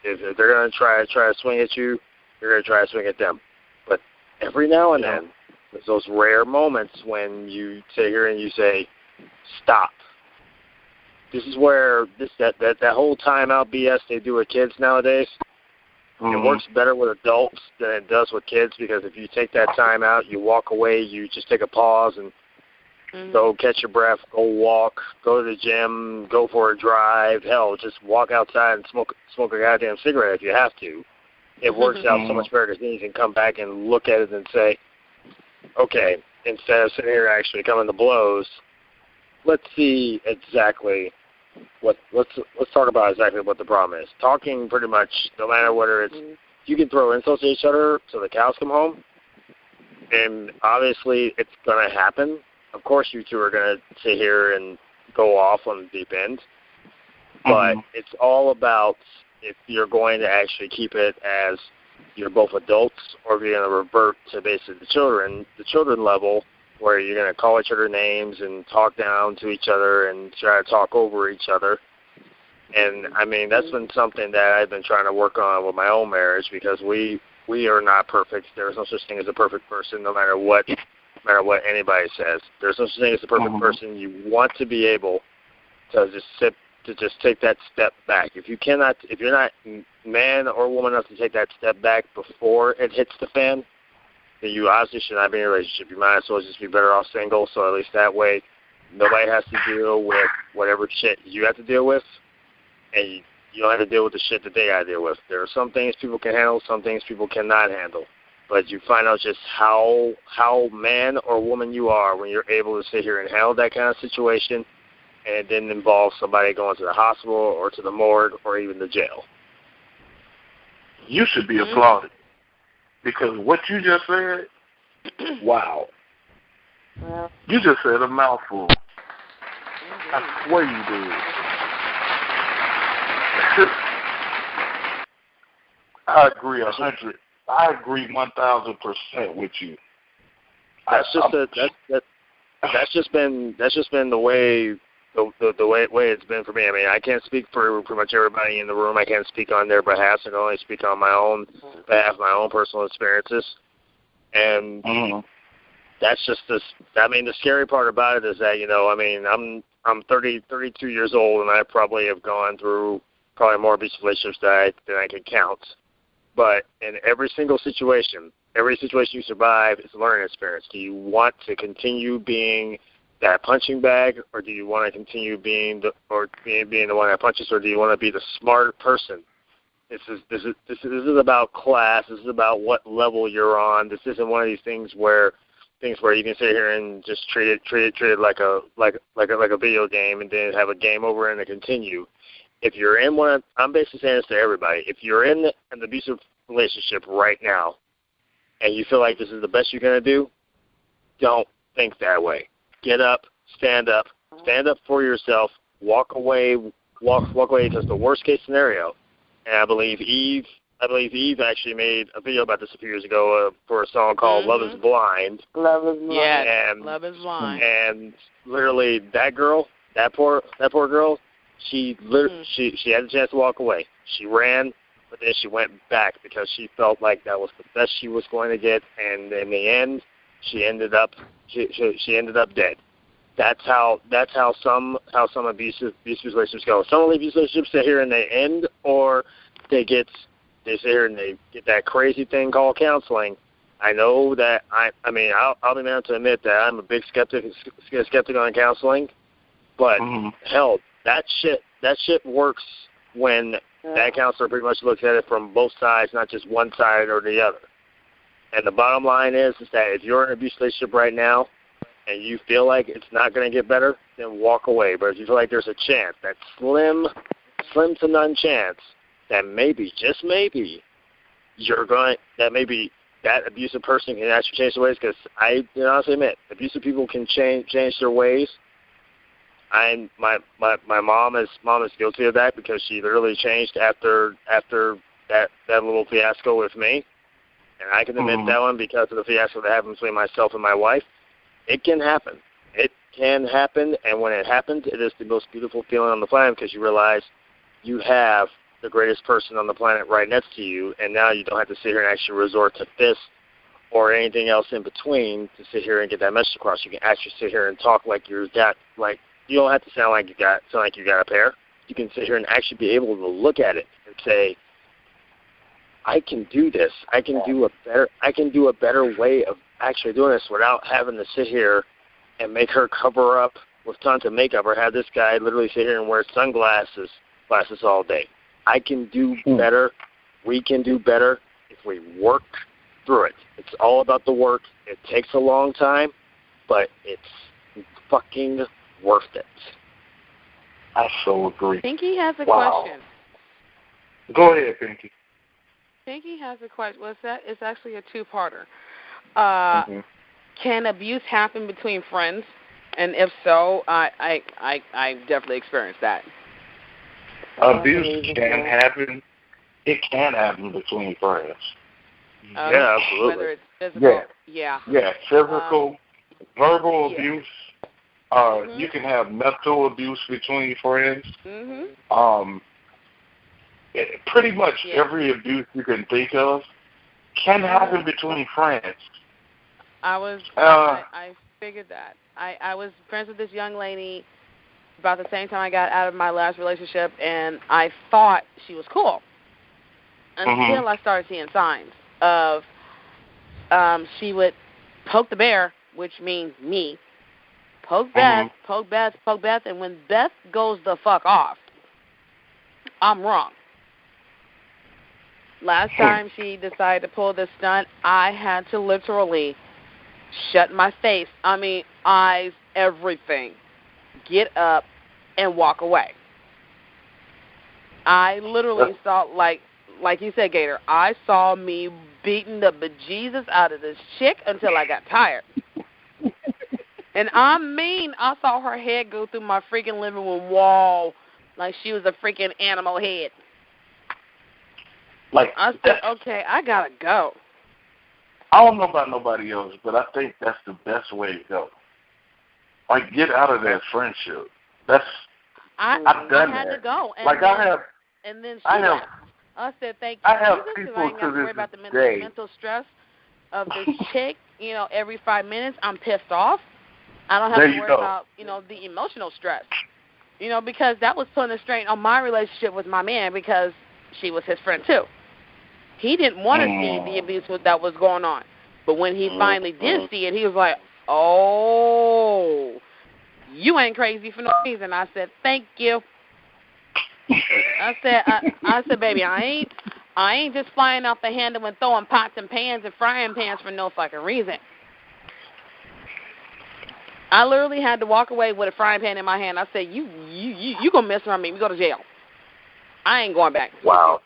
gonna try to swing at you, you're gonna try to swing at them. But every now and then, there's those rare moments when you sit here and you say, "Stop." This is where that whole timeout BS they do with kids nowadays. It works better with adults than it does with kids, because if you take that time out, you walk away, you just take a pause and go catch your breath, go walk, go to the gym, go for a drive. Hell, just walk outside and smoke a goddamn cigarette if you have to. It works out so much better, because then you can come back and look at it and say, okay, instead of sitting here actually coming to blows, let's see exactly let's talk about exactly what the problem is. Talking pretty much, no matter whether it's, you can throw insults at each other till the cows come home, and obviously it's going to happen. Of course you two are going to sit here and go off on the deep end, but it's all about if you're going to actually keep it as you're both adults, or if you're going to revert to basically the children level, where you're going to call each other names and talk down to each other and try to talk over each other. And, I mean, that's been something that I've been trying to work on with my own marriage, because we are not perfect. There's no such thing as a perfect person, no matter what anybody says. There's no such thing as a perfect person. You want to be able to just take that step back. If you're not man or woman enough to take that step back before it hits the fan, then you obviously should not be in a relationship. You might as well just be better off single, so at least that way nobody has to deal with whatever shit you have to deal with, and you don't have to deal with the shit that they got to deal with. There are some things people can handle, some things people cannot handle. But you find out just how man or woman you are when you're able to sit here and handle that kind of situation, and it didn't involve somebody going to the hospital or to the morgue or even the jail. You should be applauded, because what you just said, wow. Well, you just said a mouthful. I swear you did. I agree 100. I agree 1,000% with you. That's just been the way it's been for me. I mean, I can't speak for pretty much everybody in the room. I can't speak on their behalf. I can only speak on my own behalf, my own personal experiences. And that's just this. I mean, the scary part about it is that, you know, I mean, I'm 32 years old, and I probably have gone through probably more abusive relationships than I can count. But in every single situation you survive is a learning experience. Do you want to continue being that punching bag, or do you want to continue being the one that punches, or do you want to be the smart person? This is about class. This is about what level you're on. This isn't one of these things where you can sit here and just treat it like a video game, and then have a game over and a continue. If you're in one, I'm basically saying this to everybody. If you're in an abusive relationship right now, and you feel like this is the best you're going to do, don't think that way. Get up, stand up for yourself, walk away, because the worst case scenario, and I believe Eve actually made a video about this a few years ago for a song called Love is Blind. Love is Blind. Yeah, Love is Blind. And literally that poor girl, she had a chance to walk away. She ran, but then she went back because she felt like that was the best she was going to get, and in the end, she ended up dead. That's how some abusive relationships go. Some abusive relationships sit here and they end, or they sit here and they get that crazy thing called counseling. I know that I mean I'll be man to admit that I'm a big skeptic on counseling, but hell, that shit works when that counselor pretty much looks at it from both sides, not just one side or the other. And the bottom line is that if you're in an abusive relationship right now and you feel like it's not going to get better, then walk away. But if you feel like there's a chance, that slim to none chance, that maybe, just maybe, that abusive person can actually change their ways. Because I honestly admit, abusive people can change their ways. My mom is guilty of that, because she literally changed after that little fiasco with me. And I can admit that one because of the fiasco that happened between myself and my wife. It can happen. It can happen, and when it happens, it is the most beautiful feeling on the planet, because you realize you have the greatest person on the planet right next to you, and now you don't have to sit here and actually resort to fists or anything else in between to sit here and get that message across. You can actually sit here and talk like you don't have to sound like you got a pair. You can sit here and actually be able to look at it and say, I can do this. I can do a better way of actually doing this without having to sit here and make her cover up with tons of makeup or have this guy literally sit here and wear sunglasses all day. I can do better. We can do better if we work through it. It's all about the work. It takes a long time, but it's fucking worth it. I so agree. Pinky has a question. Go ahead, Pinky. Pinky has a question. Well, it's actually a two-parter. Can abuse happen between friends? And if so, I definitely experienced that. Abuse can happen. It can happen between friends. Yeah, absolutely. Whether it's physical, yeah, physical, verbal abuse. You can have mental abuse between friends. Pretty much every abuse you can think of can happen between friends. I figured that. I was friends with this young lady about the same time I got out of my last relationship, and I thought she was cool until I started seeing signs of she would poke the bear, which means me, poke Beth, and when Beth goes the fuck off, I'm wrong. Last time she decided to pull this stunt, I had to literally shut my face, eyes, everything, get up, and walk away. I literally saw, like you said, Gator, I saw me beating the bejesus out of this chick until I got tired. And I saw her head go through my freaking living room wall like she was a freaking animal head. I said, okay, I gotta go. I don't know about nobody else, but I think that's the best way to go. Get out of that friendship. I've done that. I had to go. And then I said, thank you, I have Jesus, people because I ain't got to worry about the mental stress of this chick. Every 5 minutes I'm pissed off. I don't have to worry about, the emotional stress. Because that was putting a strain on my relationship with my man because she was his friend too. He didn't want to see the abuse that was going on. But when he finally did see it, he was like, oh, you ain't crazy for no reason. I said, thank you. I said, baby, I ain't just flying off the handle and throwing pots and pans and frying pans for no fucking reason. I literally had to walk away with a frying pan in my hand. I said, you gonna mess around me. We go to jail. I ain't going back. Wow.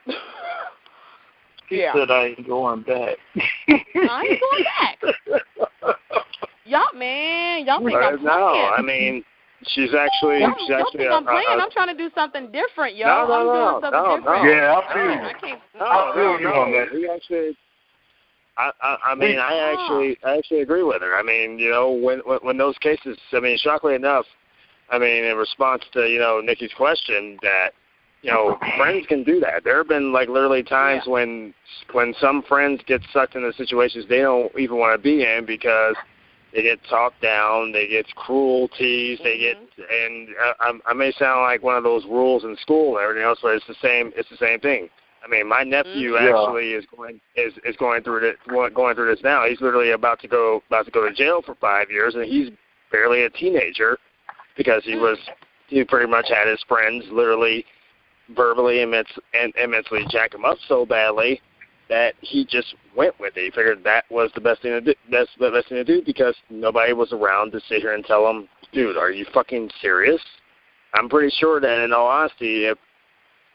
He said I ain't going back. I ain't going back. Y'all think I'm playing. No, she's actually. Don't think I'm playing. I'm trying to do something different, yo. I'm doing something different. Yeah, I feel you on that. We actually. I actually agree with her. When those cases, shockingly enough, in response to, Nikki's question that, friends can do that. There have been literally times when some friends get sucked into situations they don't even want to be in because they get talked down, they get cruelties, they get, and I may sound like one of those rules in school and everything else, but it's the same thing. My nephew actually is going through this now. He's literally about to go to jail for 5 years, and he's barely a teenager because he pretty much had his friends literally verbally and mentally jack him up so badly that he just went with it. He figured that was the best thing to do. That's the best thing to do because nobody was around to sit here and tell him, dude, are you fucking serious? I'm pretty sure that in all honesty,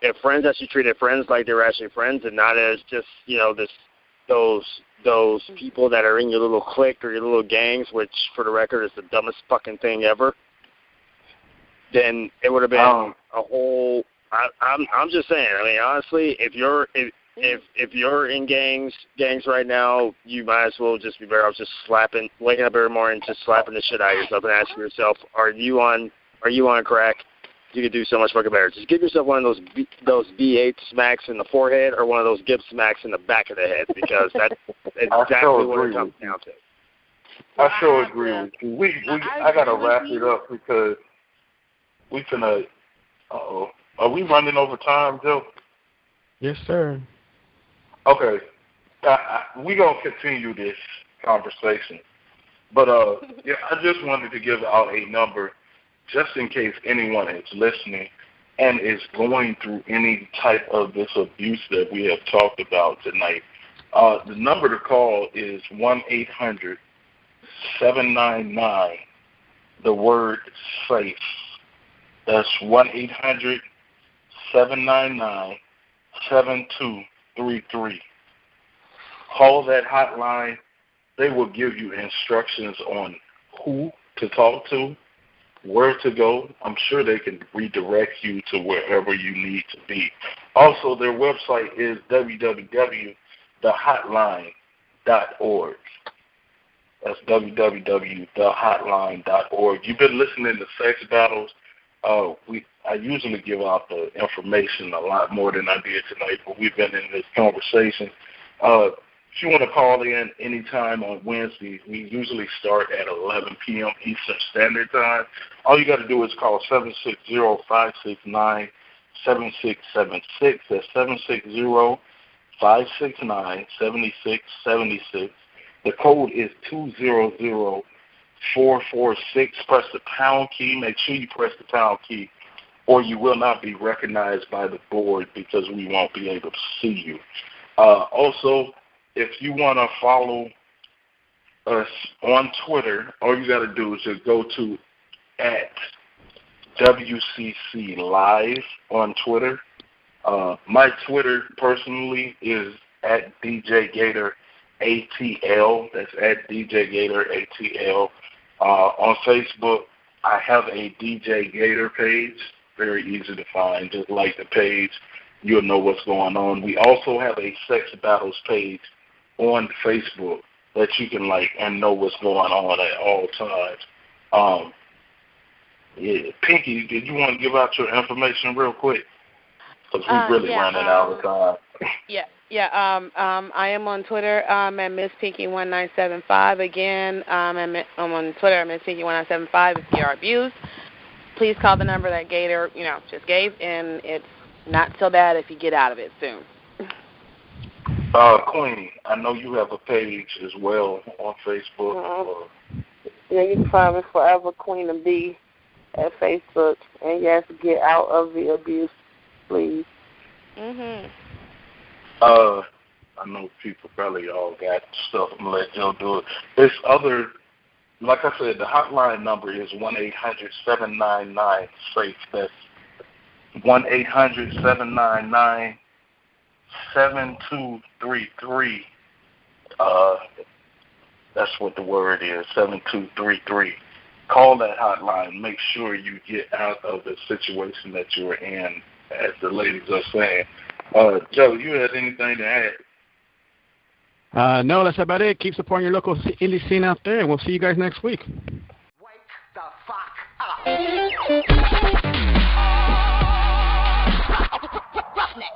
if friends actually treated friends like they were actually friends and not as just, those people that are in your little clique or your little gangs, which for the record is the dumbest fucking thing ever, then it would have been a whole. I'm just saying. Honestly, if you're in gangs right now, you might as well just be better off just waking up every morning, just slapping the shit out of yourself and asking yourself, are you on crack? you could do so much fucking better. Just give yourself one of those V8 smacks in the forehead or one of those Gibbs smacks in the back of the head, because that's exactly what it comes down to. I sure agree with you. I gotta wrap it up because we can. Are we running over time, Joe? Yes, sir. Okay. We're going to continue this conversation. But yeah, I just wanted to give out a number just in case anyone is listening and is going through any type of this abuse that we have talked about tonight. The number to call is 1-800-799, the word SAFE. That's 1-800-799-7233. Call that hotline. They will give you instructions on who to talk to, where to go. I'm sure they can redirect you to wherever you need to be. Also, their website is www.thehotline.org. That's www.thehotline.org. You've been listening to Sex Battles. I usually give out the information a lot more than I did tonight, but we've been in this conversation. If you want to call in anytime on Wednesdays, we usually start at 11 p.m. Eastern Standard Time. All you got to do is call 760-569-7676. That's 760-569-7676. The code is 200446. Press the pound key. Make sure you press the pound key, or you will not be recognized by the board because we won't be able to see you. Also, if you want to follow us on Twitter, all you got to do is just go to @WCC Live on Twitter. My Twitter personally is @DJGatorATL. That's @DJGatorATL. On Facebook, I have a DJ Gator page. Very easy to find. Just like the page, you'll know what's going on. We also have a Sex Battles page on Facebook that you can like and know what's going on at all times. Yeah, Pinky, did you want to give out your information real quick? Because we're really running out of time. I am on Twitter at Miss Pinky1975. Again, I'm on Twitter at Miss Pinky1975. If you are abused, please call the number that Gator, just gave, and it's not so bad if you get out of it soon. Queen, I know you have a page as well on Facebook. Yeah, you can find me Forever Queen of B at Facebook. And yes, get out of the abuse, please. I know people probably all got stuff. I'm going to let Joe do it. There's other, like I said, the hotline number is 1-800-799-SAFE. That's 1-800-799-7233. That's what the word is, 7233. Call that hotline. Make sure you get out of the situation that you're in, as the ladies are saying. Joe, you had anything to add? No, that's about it. Keep supporting your local indie scene out there, and we'll see you guys next week. Wake the fuck up.